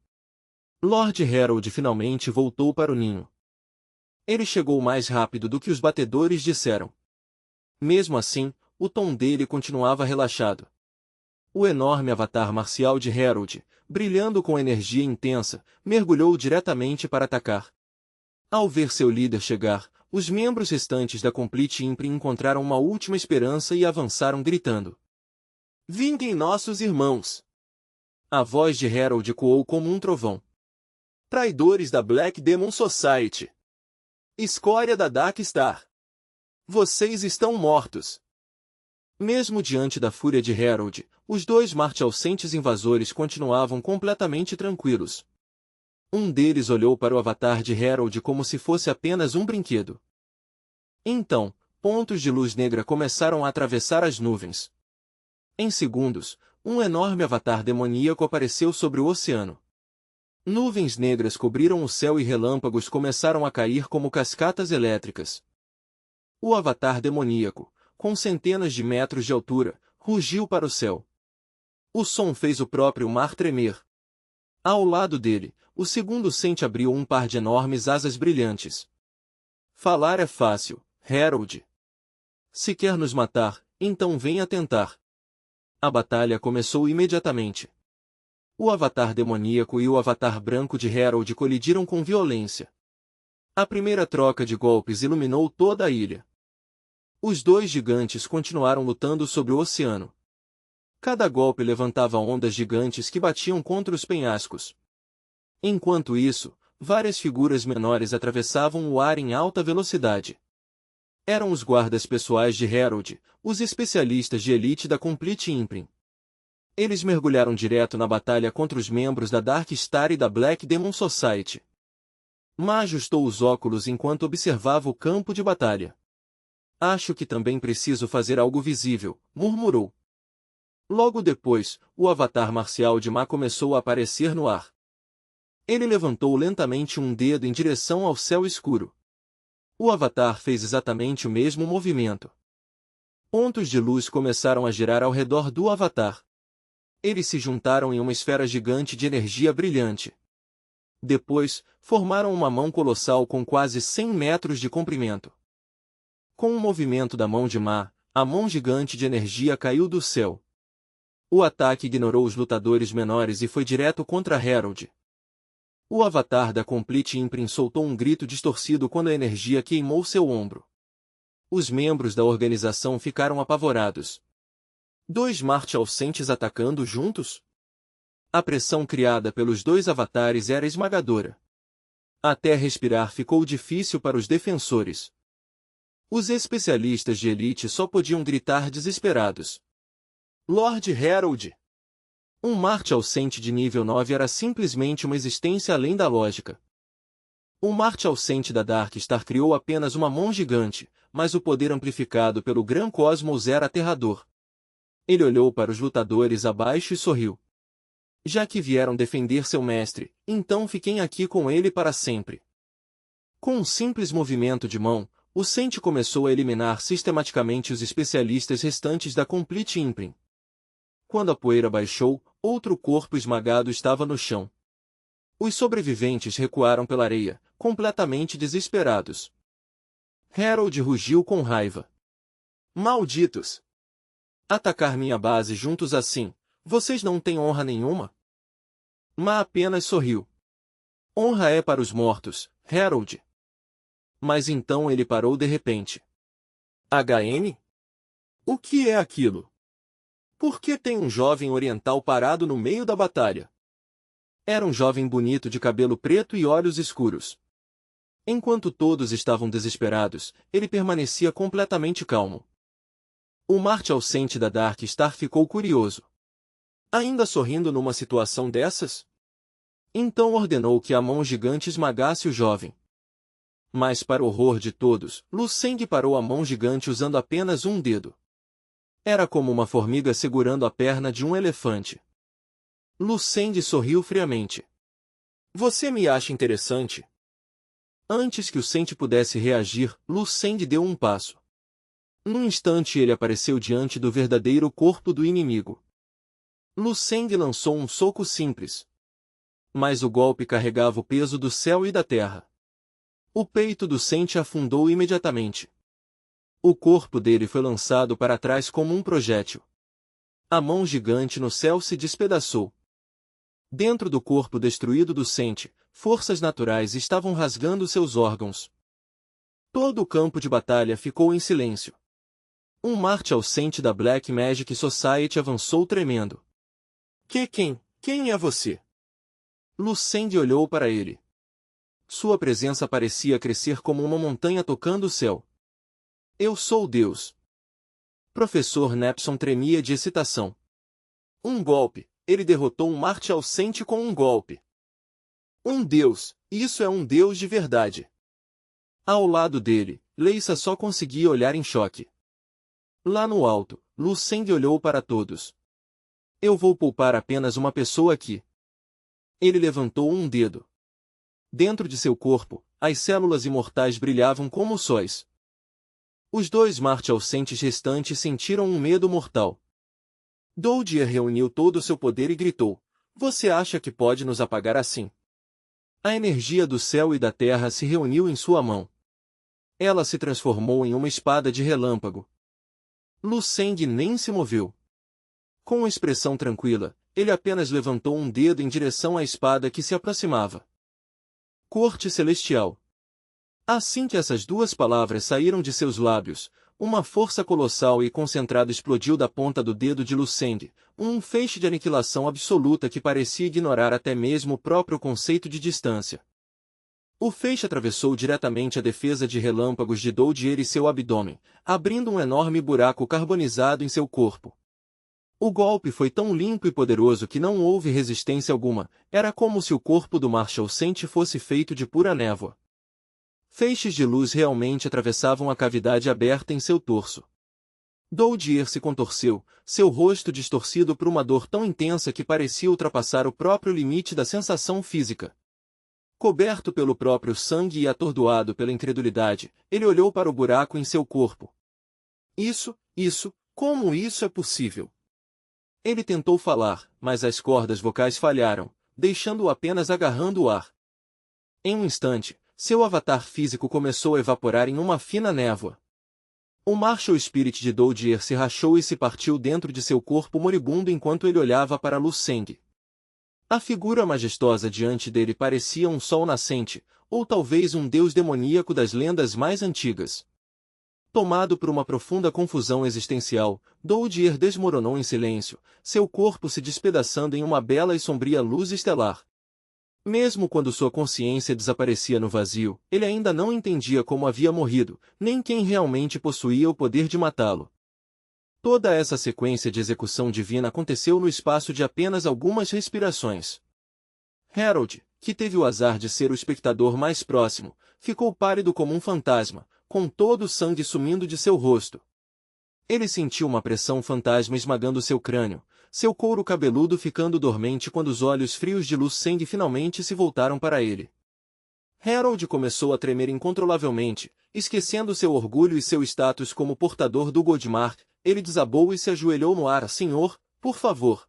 Lord Harold finalmente voltou para o ninho. Ele chegou mais rápido do que os batedores disseram. Mesmo assim, o tom dele continuava relaxado. O enorme avatar marcial de Harold, brilhando com energia intensa, mergulhou diretamente para atacar. Ao ver seu líder chegar, os membros restantes da Complete Imprim encontraram uma última esperança e avançaram gritando: "Vinguem nossos irmãos!" A voz de Harold ecoou como um trovão. "Traidores da Black Demon Society! Escória da Dark Star! Vocês estão mortos!" Mesmo diante da fúria de Harold, os dois marchalcentes invasores continuavam completamente tranquilos. Um deles olhou para o avatar de Harold como se fosse apenas um brinquedo. Então, pontos de luz negra começaram a atravessar as nuvens. Em segundos, um enorme avatar demoníaco apareceu sobre o oceano. Nuvens negras cobriram o céu e relâmpagos começaram a cair como cascatas elétricas. O avatar demoníaco, com centenas de metros de altura, rugiu para o céu. O som fez o próprio mar tremer. Ao lado dele, o segundo Sente abriu um par de enormes asas brilhantes. "Falar é fácil, Harold. Se quer nos matar, então venha tentar." A batalha começou imediatamente. O avatar demoníaco e o avatar branco de Harold colidiram com violência. A primeira troca de golpes iluminou toda a ilha. Os dois gigantes continuaram lutando sobre o oceano. Cada golpe levantava ondas gigantes que batiam contra os penhascos. Enquanto isso, várias figuras menores atravessavam o ar em alta velocidade. Eram os guardas pessoais de Harold, os especialistas de elite da Complete Imprim. Eles mergulharam direto na batalha contra os membros da Dark Star e da Black Demon Society. Ma ajustou os óculos enquanto observava o campo de batalha. "Acho que também preciso fazer algo visível", murmurou. Logo depois, o avatar marcial de Ma começou a aparecer no ar. Ele levantou lentamente um dedo em direção ao céu escuro. O avatar fez exatamente o mesmo movimento. Pontos de luz começaram a girar ao redor do avatar. Eles se juntaram em uma esfera gigante de energia brilhante. Depois, formaram uma mão colossal com quase 100 metros de comprimento. Com o movimento da mão de Ma, a mão gigante de energia caiu do céu. O ataque ignorou os lutadores menores e foi direto contra Harold. O avatar da Complete Imprim soltou um grito distorcido quando a energia queimou seu ombro. Os membros da organização ficaram apavorados. Dois marchalcentes atacando juntos? A pressão criada pelos dois avatares era esmagadora. Até respirar ficou difícil para os defensores. Os especialistas de elite só podiam gritar desesperados: "Lord Harold!" Um marchalcente de nível 9 era simplesmente uma existência além da lógica. O marchalcente da Dark Star criou apenas uma mão gigante, mas o poder amplificado pelo Gran Cosmos era aterrador. Ele olhou para os lutadores abaixo e sorriu. "Já que vieram defender seu mestre, então fiquem aqui com ele para sempre." Com um simples movimento de mão, o Sente começou a eliminar sistematicamente os especialistas restantes da Complete Imprim. Quando a poeira baixou, outro corpo esmagado estava no chão. Os sobreviventes recuaram pela areia, completamente desesperados. Harold rugiu com raiva. "Malditos! Atacar minha base juntos assim, vocês não têm honra nenhuma?" Ma apenas sorriu. "Honra é para os mortos, Harold." Mas então ele parou de repente. "HN? O que é aquilo? Por que tem um jovem oriental parado no meio da batalha?" Era um jovem bonito de cabelo preto e olhos escuros. Enquanto todos estavam desesperados, ele permanecia completamente calmo. O marchalcente da Dark Star ficou curioso. Ainda sorrindo numa situação dessas? Então ordenou que a mão gigante esmagasse o jovem. Mas para o horror de todos, Lu Seng parou a mão gigante usando apenas um dedo. Era como uma formiga segurando a perna de um elefante. Lu Seng sorriu friamente. Você me acha interessante? Antes que o Sente pudesse reagir, Lu Seng deu um passo. Num instante ele apareceu diante do verdadeiro corpo do inimigo. Lu Seng lançou um soco simples. Mas o golpe carregava o peso do céu e da terra. O peito do Sente afundou imediatamente. O corpo dele foi lançado para trás como um projétil. A mão gigante no céu se despedaçou. Dentro do corpo destruído do Sente, forças naturais estavam rasgando seus órgãos. Todo o campo de batalha ficou em silêncio. Um Martial Sente da Black Magic Society avançou tremendo. Quem é você? Lu Seng olhou para ele. Sua presença parecia crescer como uma montanha tocando o céu. Eu sou Deus. Professor Nepson tremia de excitação. Um golpe. Ele derrotou um Martial Sente com um golpe. Um Deus. Isso é um Deus de verdade. Ao lado dele, Leissa só conseguia olhar em choque. Lá no alto, Lu Seng olhou para todos. Eu vou poupar apenas uma pessoa aqui. Ele levantou um dedo. Dentro de seu corpo, as células imortais brilhavam como sóis. Os dois Martial Sentes restantes sentiram um medo mortal. Doudier reuniu todo o seu poder e gritou: Você acha que pode nos apagar assim? A energia do céu e da terra se reuniu em sua mão. Ela se transformou em uma espada de relâmpago. Lu Seng nem se moveu. Com expressão tranquila, ele apenas levantou um dedo em direção à espada que se aproximava. Corte Celestial. Assim que essas duas palavras saíram de seus lábios, uma força colossal e concentrada explodiu da ponta do dedo de Lu Seng, um feixe de aniquilação absoluta que parecia ignorar até mesmo o próprio conceito de distância. O feixe atravessou diretamente a defesa de relâmpagos de Doudier e seu abdômen, abrindo um enorme buraco carbonizado em seu corpo. O golpe foi tão limpo e poderoso que não houve resistência alguma, era como se o corpo do Martial Sente fosse feito de pura névoa. Feixes de luz realmente atravessavam a cavidade aberta em seu torso. Doudier se contorceu, seu rosto distorcido por uma dor tão intensa que parecia ultrapassar o próprio limite da sensação física. Coberto pelo próprio sangue e atordoado pela incredulidade, ele olhou para o buraco em seu corpo. Como isso é possível? Ele tentou falar, mas as cordas vocais falharam, deixando-o apenas agarrando o ar. Em um instante, seu avatar físico começou a evaporar em uma fina névoa. O Martial Spirit de Doudier se rachou e se partiu dentro de seu corpo moribundo enquanto ele olhava para Lu Seng. A figura majestosa diante dele parecia um sol nascente, ou talvez um deus demoníaco das lendas mais antigas. Tomado por uma profunda confusão existencial, Doudier desmoronou em silêncio, seu corpo se despedaçando em uma bela e sombria luz estelar. Mesmo quando sua consciência desaparecia no vazio, ele ainda não entendia como havia morrido, nem quem realmente possuía o poder de matá-lo. Toda essa sequência de execução divina aconteceu no espaço de apenas algumas respirações. Harold, que teve o azar de ser o espectador mais próximo, ficou pálido como um fantasma, com todo o sangue sumindo de seu rosto. Ele sentiu uma pressão fantasma esmagando seu crânio, seu couro cabeludo ficando dormente quando os olhos frios de Lu Seng finalmente se voltaram para ele. Harold começou a tremer incontrolavelmente, esquecendo seu orgulho e seu status como portador do Godmark. Ele desabou e se ajoelhou no ar. Senhor, por favor.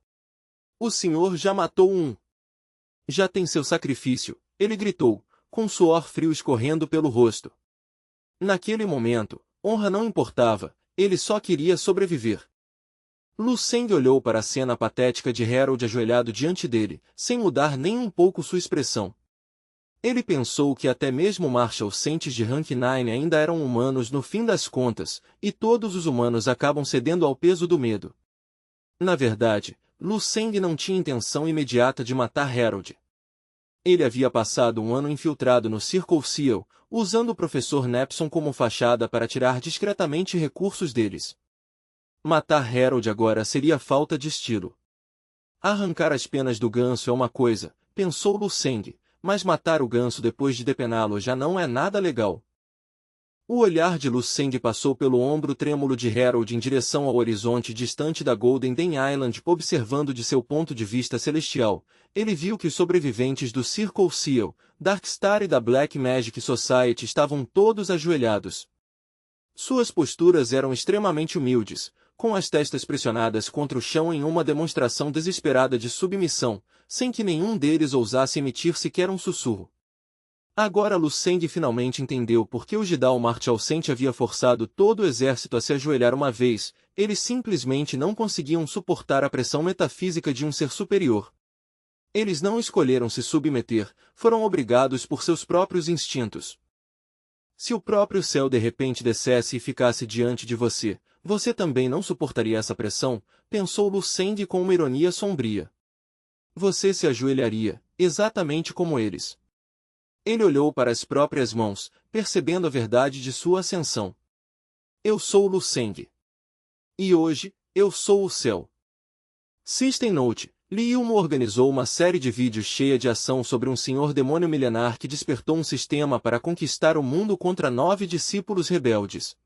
O senhor já matou um. Já tem seu sacrifício, ele gritou, com suor frio escorrendo pelo rosto. Naquele momento, honra não importava, ele só queria sobreviver. Lu Seng olhou para a cena patética de Harold ajoelhado diante dele, sem mudar nem um pouco sua expressão. Ele pensou que até mesmo Martial Sentes de Rank 9 ainda eram humanos no fim das contas, e todos os humanos acabam cedendo ao peso do medo. Na verdade, Lu Seng não tinha intenção imediata de matar Harold. Ele havia passado um ano infiltrado no Circle Seal, usando o professor Nepson como fachada para tirar discretamente recursos deles. Matar Harold agora seria falta de estilo. Arrancar as penas do ganso é uma coisa, pensou Lu Seng, mas matar o ganso depois de depená-lo já não é nada legal. O olhar de Lu Seng passou pelo ombro trêmulo de Harold em direção ao horizonte distante da Golden Den Island, observando de seu ponto de vista celestial. Ele viu que os sobreviventes do Circle Seal, Darkstar e da Black Magic Society estavam todos ajoelhados. Suas posturas eram extremamente humildes, com as testas pressionadas contra o chão em uma demonstração desesperada de submissão, sem que nenhum deles ousasse emitir sequer um sussurro. Agora Lu Seng finalmente entendeu por que o Jidao Marchalcente havia forçado todo o exército a se ajoelhar uma vez. Eles simplesmente não conseguiam suportar a pressão metafísica de um ser superior. Eles não escolheram se submeter, foram obrigados por seus próprios instintos. Se o próprio céu de repente descesse e ficasse diante de você, você também não suportaria essa pressão, pensou Lu Seng com uma ironia sombria. Você se ajoelharia, exatamente como eles. Ele olhou para as próprias mãos, percebendo a verdade de sua ascensão. Eu sou Lu Seng. E hoje, eu sou o céu. System Note. Lee Ilmo organizou uma série de vídeos cheia de ação sobre um senhor demônio milenar que despertou um sistema para conquistar o mundo contra 9 discípulos rebeldes.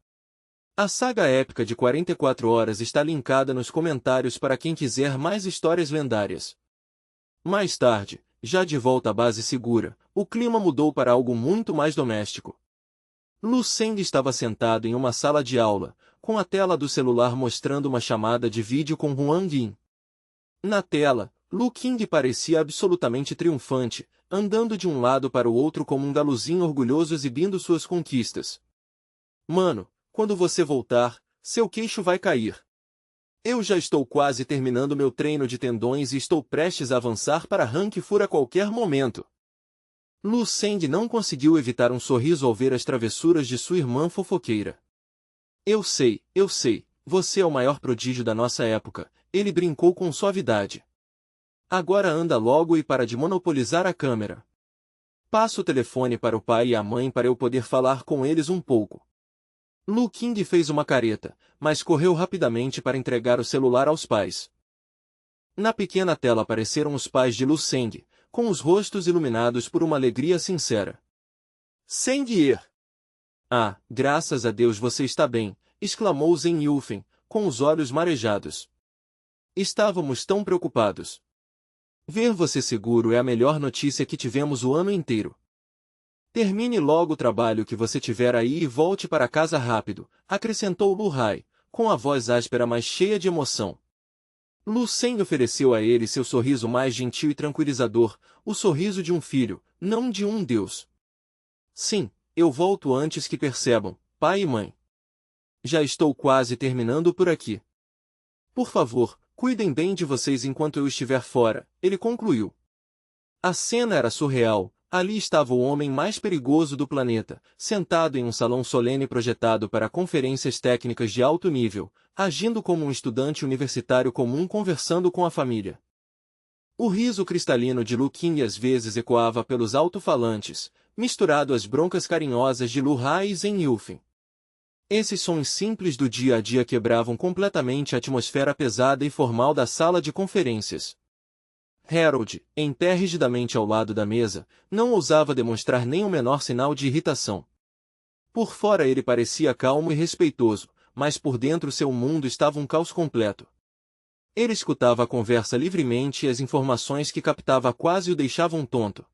A saga épica de 44 horas está linkada nos comentários para quem quiser mais histórias lendárias. Mais tarde, já de volta à base segura, o clima mudou para algo muito mais doméstico. Lu Seng estava sentado em uma sala de aula, com a tela do celular mostrando uma chamada de vídeo com Huang Yin. Na tela, Lu King parecia absolutamente triunfante, andando de um lado para o outro como um galuzinho orgulhoso exibindo suas conquistas. Mano, quando você voltar, seu queixo vai cair. Eu já estou quase terminando meu treino de tendões e estou prestes a avançar para Rank Fur a qualquer momento. Lu Seng não conseguiu evitar um sorriso ao ver as travessuras de sua irmã fofoqueira. Eu sei, você é o maior prodígio da nossa época, ele brincou com suavidade. Agora anda logo e para de monopolizar a câmera. Passa o telefone para o pai e a mãe para eu poder falar com eles um pouco. Lu King fez uma careta, mas correu rapidamente para entregar o celular aos pais. Na pequena tela apareceram os pais de Lu Seng, com os rostos iluminados por uma alegria sincera. Seng-ir! Ah, graças a Deus você está bem, exclamou Zhen Yulfen, com os olhos marejados. Estávamos tão preocupados. Ver você seguro é a melhor notícia que tivemos o ano inteiro. Termine logo o trabalho que você tiver aí e volte para casa rápido, acrescentou Lu Hai, com a voz áspera mas cheia de emoção. Lu Seng ofereceu a ele seu sorriso mais gentil e tranquilizador, o sorriso de um filho, não de um deus. Sim, eu volto antes que percebam, pai e mãe. Já estou quase terminando por aqui. Por favor, cuidem bem de vocês enquanto eu estiver fora, ele concluiu. A cena era surreal. Ali estava o homem mais perigoso do planeta, sentado em um salão solene projetado para conferências técnicas de alto nível, agindo como um estudante universitário comum conversando com a família. O riso cristalino de Lu King às vezes ecoava pelos alto-falantes, misturado às broncas carinhosas de Lu Hai e Zhen Yulfen. Esses sons simples do dia a dia quebravam completamente a atmosfera pesada e formal da sala de conferências. Harold, em pé rigidamente ao lado da mesa, não ousava demonstrar nem o menor sinal de irritação. Por fora ele parecia calmo e respeitoso, mas por dentro seu mundo estava um caos completo. Ele escutava a conversa livremente e as informações que captava quase o deixavam tonto.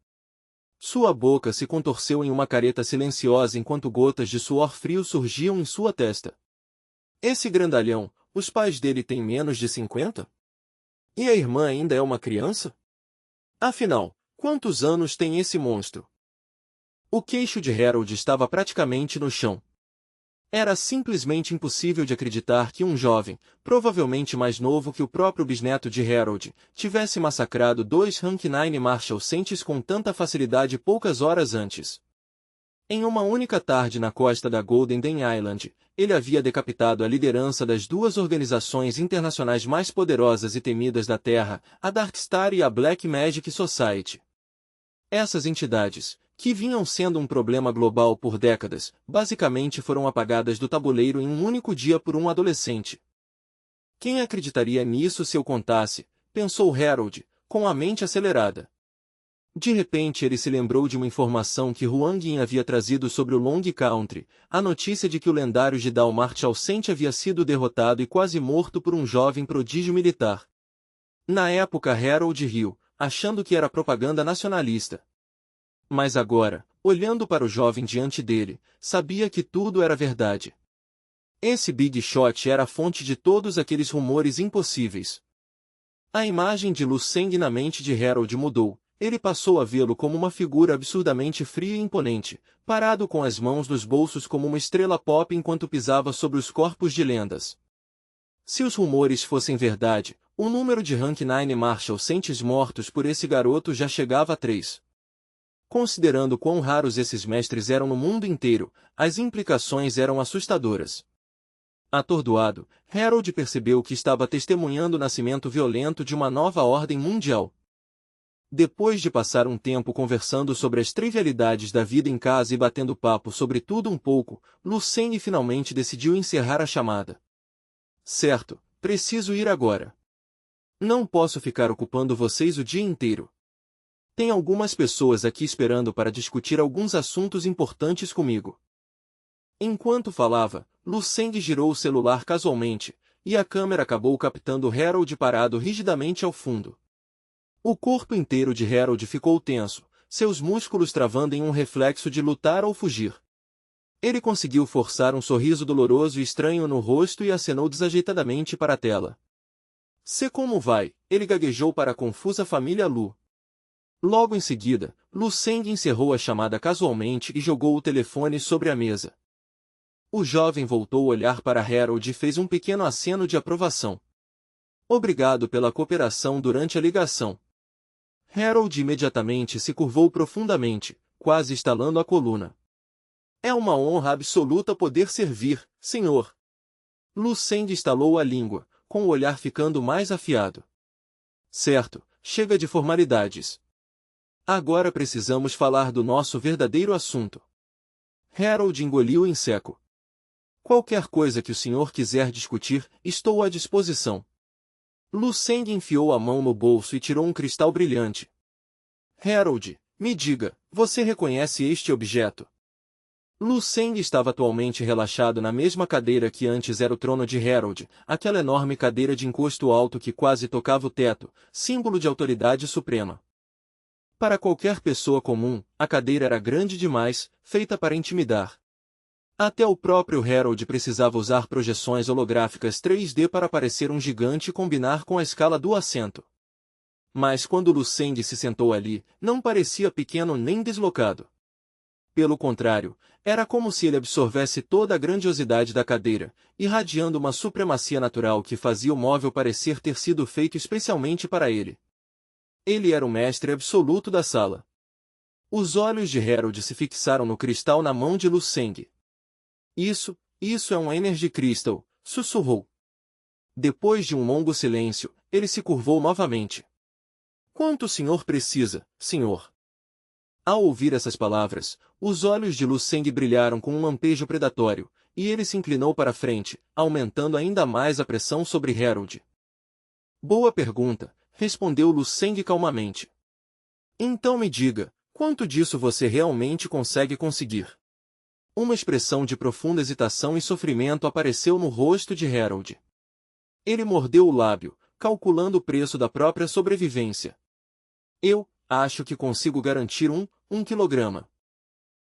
Sua boca se contorceu em uma careta silenciosa enquanto gotas de suor frio surgiam em sua testa. Esse grandalhão, os pais dele têm menos de 50? E a irmã ainda é uma criança? Afinal, quantos anos tem esse monstro? O queixo de Harold estava praticamente no chão. Era simplesmente impossível de acreditar que um jovem, provavelmente mais novo que o próprio bisneto de Harold, tivesse massacrado 2 Rank 9 Marchalcentes com tanta facilidade poucas horas antes. Em uma única tarde na costa da Golden Den Island, ele havia decapitado a liderança das 2 organizações internacionais mais poderosas e temidas da Terra, a Darkstar e a Black Magic Society. Essas entidades, que vinham sendo um problema global por décadas, basicamente foram apagadas do tabuleiro em um único dia por um adolescente. Quem acreditaria nisso se eu contasse? Pensou Harold, com a mente acelerada. De repente ele se lembrou de uma informação que Huang Yin havia trazido sobre o Long Country, a notícia de que o lendário Jidao Marshal Sente havia sido derrotado e quase morto por um jovem prodígio militar. Na época Harold riu, achando que era propaganda nacionalista. Mas agora, olhando para o jovem diante dele, sabia que tudo era verdade. Esse Big Shot era a fonte de todos aqueles rumores impossíveis. A imagem de Lu Seng na mente de Harold mudou. Ele passou a vê-lo como uma figura absurdamente fria e imponente, parado com as mãos nos bolsos como uma estrela pop enquanto pisava sobre os corpos de lendas. Se os rumores fossem verdade, o número de Rank 9 Marshal Sentes mortos por esse garoto já chegava a 3. Considerando quão raros esses mestres eram no mundo inteiro, as implicações eram assustadoras. Atordoado, Harold percebeu que estava testemunhando o nascimento violento de uma nova ordem mundial. Depois de passar um tempo conversando sobre as trivialidades da vida em casa e batendo papo sobre tudo um pouco, Lu Seng finalmente decidiu encerrar a chamada. Certo, preciso ir agora. Não posso ficar ocupando vocês o dia inteiro. Tem algumas pessoas aqui esperando para discutir alguns assuntos importantes comigo. Enquanto falava, Lu Seng girou o celular casualmente, e a câmera acabou captando Harold parado rigidamente ao fundo. O corpo inteiro de Harold ficou tenso, seus músculos travando em um reflexo de lutar ou fugir. Ele conseguiu forçar um sorriso doloroso e estranho no rosto e acenou desajeitadamente para a tela. "Se como vai?" ele gaguejou para a confusa família Lu. Logo em seguida, Lu Seng encerrou a chamada casualmente e jogou o telefone sobre a mesa. O jovem voltou a olhar para Harold e fez um pequeno aceno de aprovação. "Obrigado pela cooperação durante a ligação." Harold imediatamente se curvou profundamente, quase estalando a coluna. "É uma honra absoluta poder servir, senhor." Lu Seng estalou a língua, com o olhar ficando mais afiado. "Certo, chega de formalidades. Agora precisamos falar do nosso verdadeiro assunto." Harold engoliu em seco. "Qualquer coisa que o senhor quiser discutir, estou à disposição." Lu Seng enfiou a mão no bolso e tirou um cristal brilhante. "Harold, me diga, você reconhece este objeto?" Lu Seng estava atualmente relaxado na mesma cadeira que antes era o trono de Harold, aquela enorme cadeira de encosto alto que quase tocava o teto, símbolo de autoridade suprema. Para qualquer pessoa comum, a cadeira era grande demais, feita para intimidar. Até o próprio Harold precisava usar projeções holográficas 3D para parecer um gigante e combinar com a escala do assento. Mas quando Lu Seng se sentou ali, não parecia pequeno nem deslocado. Pelo contrário, era como se ele absorvesse toda a grandiosidade da cadeira, irradiando uma supremacia natural que fazia o móvel parecer ter sido feito especialmente para ele. Ele era o mestre absoluto da sala. Os olhos de Harold se fixaram no cristal na mão de Lu Seng. Isso é um Energy Crystal", sussurrou. Depois de um longo silêncio, ele se curvou novamente. "Quanto o senhor precisa, senhor?" Ao ouvir essas palavras, os olhos de Lu Seng brilharam com um lampejo predatório, e ele se inclinou para a frente, aumentando ainda mais a pressão sobre Harold. "Boa pergunta", respondeu Lu Seng calmamente. "Então me diga, quanto disso você realmente consegue conseguir?" Uma expressão de profunda hesitação e sofrimento apareceu no rosto de Harold. Ele mordeu o lábio, calculando o preço da própria sobrevivência. "Eu acho que consigo garantir um quilograma."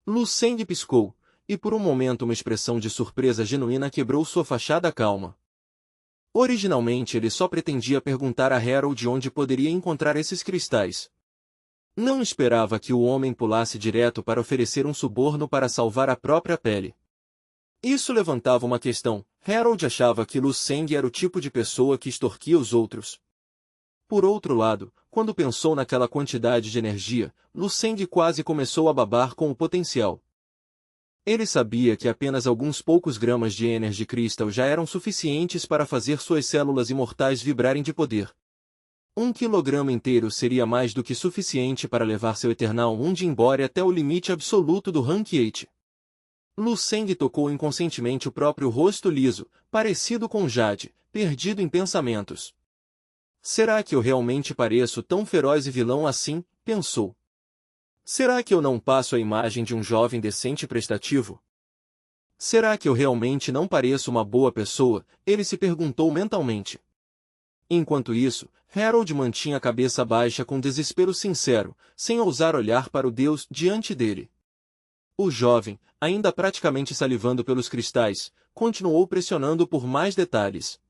Lu Seng piscou, e por um momento uma expressão de surpresa genuína quebrou sua fachada calma. Originalmente ele só pretendia perguntar a Harold onde poderia encontrar esses cristais. Não esperava que o homem pulasse direto para oferecer um suborno para salvar a própria pele. Isso levantava uma questão. Harold achava que Lu Seng era o tipo de pessoa que extorquia os outros. Por outro lado, quando pensou naquela quantidade de energia, Lu Seng quase começou a babar com o potencial. Ele sabia que apenas alguns poucos gramas de Energy Crystal já eram suficientes para fazer suas células imortais vibrarem de poder. 1 quilograma inteiro seria mais do que suficiente para levar seu Eternal Wound embora até o limite absoluto do Rank 8. Lu Seng tocou inconscientemente o próprio rosto liso, parecido com Jade, perdido em pensamentos. "Será que eu realmente pareço tão feroz e vilão assim?", pensou. Será que eu não passo a imagem de um jovem decente e prestativo? Será que eu realmente não pareço uma boa pessoa? Ele se perguntou mentalmente. Enquanto isso, Harold mantinha a cabeça baixa com desespero sincero, sem ousar olhar para o Deus diante dele. O jovem, ainda praticamente salivando pelos cristais, continuou pressionando por mais detalhes.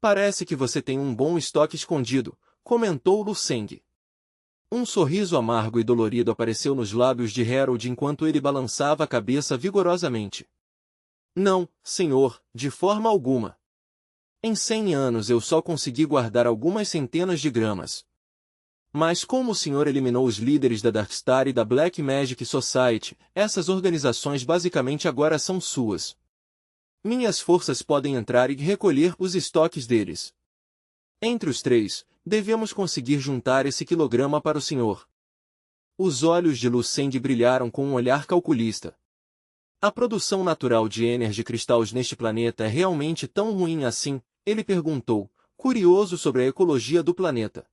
Parece que você tem um bom estoque escondido, comentou Lu Seng. Um sorriso amargo e dolorido apareceu nos lábios de Harold enquanto ele balançava a cabeça vigorosamente. Não, senhor, de forma alguma. Em 100 anos eu só consegui guardar algumas centenas de gramas. Mas como o senhor eliminou os líderes da Darkstar e da Black Magic Society, essas organizações basicamente agora são suas. Minhas forças podem entrar e recolher os estoques deles. Entre os três, devemos conseguir juntar esse quilograma para o senhor. Os olhos de Lu Seng brilharam com um olhar calculista. A produção natural de Energy Crystals neste planeta é realmente tão ruim assim? Ele perguntou, curioso sobre a ecologia do planeta.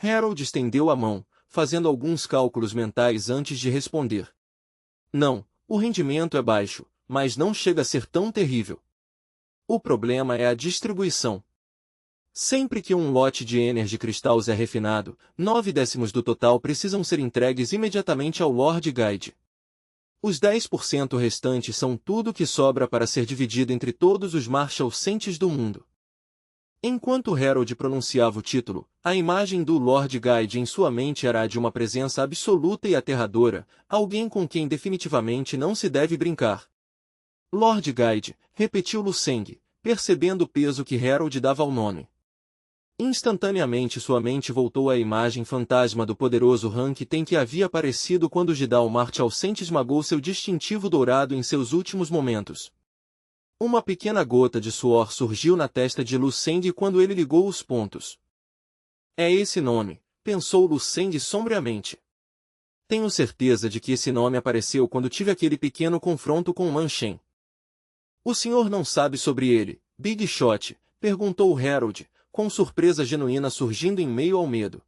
Harold estendeu a mão, fazendo alguns cálculos mentais antes de responder. Não, o rendimento é baixo, mas não chega a ser tão terrível. O problema é a distribuição. Sempre que um lote de Energy Crystals é refinado, 9/10 do total precisam ser entregues imediatamente ao Lord Guide. Os 10% restantes são tudo que sobra para ser dividido entre todos os Marshall Saints do mundo. Enquanto Harold pronunciava o título, a imagem do Lord Guide em sua mente era a de uma presença absoluta e aterradora, alguém com quem definitivamente não se deve brincar. Lord Guide, repetiu Lu Seng, percebendo o peso que Harold dava ao nome. Instantaneamente sua mente voltou à imagem fantasma do poderoso Rank Ten que havia aparecido quando Jidal Marshall Saint esmagou seu distintivo dourado em seus últimos momentos. Uma pequena gota de suor surgiu na testa de Lu Seng quando ele ligou os pontos. É esse nome, pensou Lu Seng sombriamente. Tenho certeza de que esse nome apareceu quando tive aquele pequeno confronto com Man Shen. O senhor não sabe sobre ele, Big Shot? Perguntou Harold, com surpresa genuína surgindo em meio ao medo.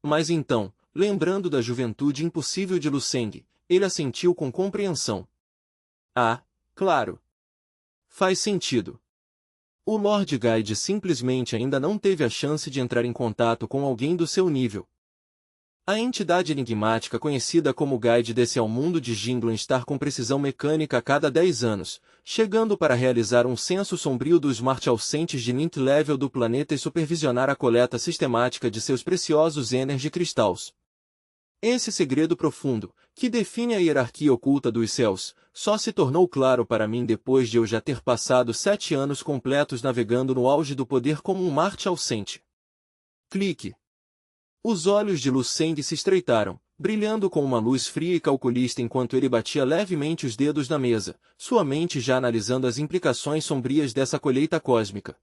Mas então, lembrando da juventude impossível de Lu Seng, ele assentiu com compreensão. Ah, claro. Faz sentido. O Lord Guide simplesmente ainda não teve a chance de entrar em contato com alguém do seu nível. A entidade enigmática conhecida como Guide desce ao mundo de Jinglin Star com precisão mecânica a cada 10 anos, chegando para realizar um censo sombrio dos Marshall Saints de Ninth Level do planeta e supervisionar a coleta sistemática de seus preciosos Energy Crystals. Esse segredo profundo, que define a hierarquia oculta dos céus, só se tornou claro para mim depois de eu já ter passado 7 anos completos navegando no auge do poder como um Marshall Saint. Clique. Os olhos de Lu Seng se estreitaram, brilhando com uma luz fria e calculista enquanto ele batia levemente os dedos na mesa, sua mente já analisando as implicações sombrias dessa colheita cósmica.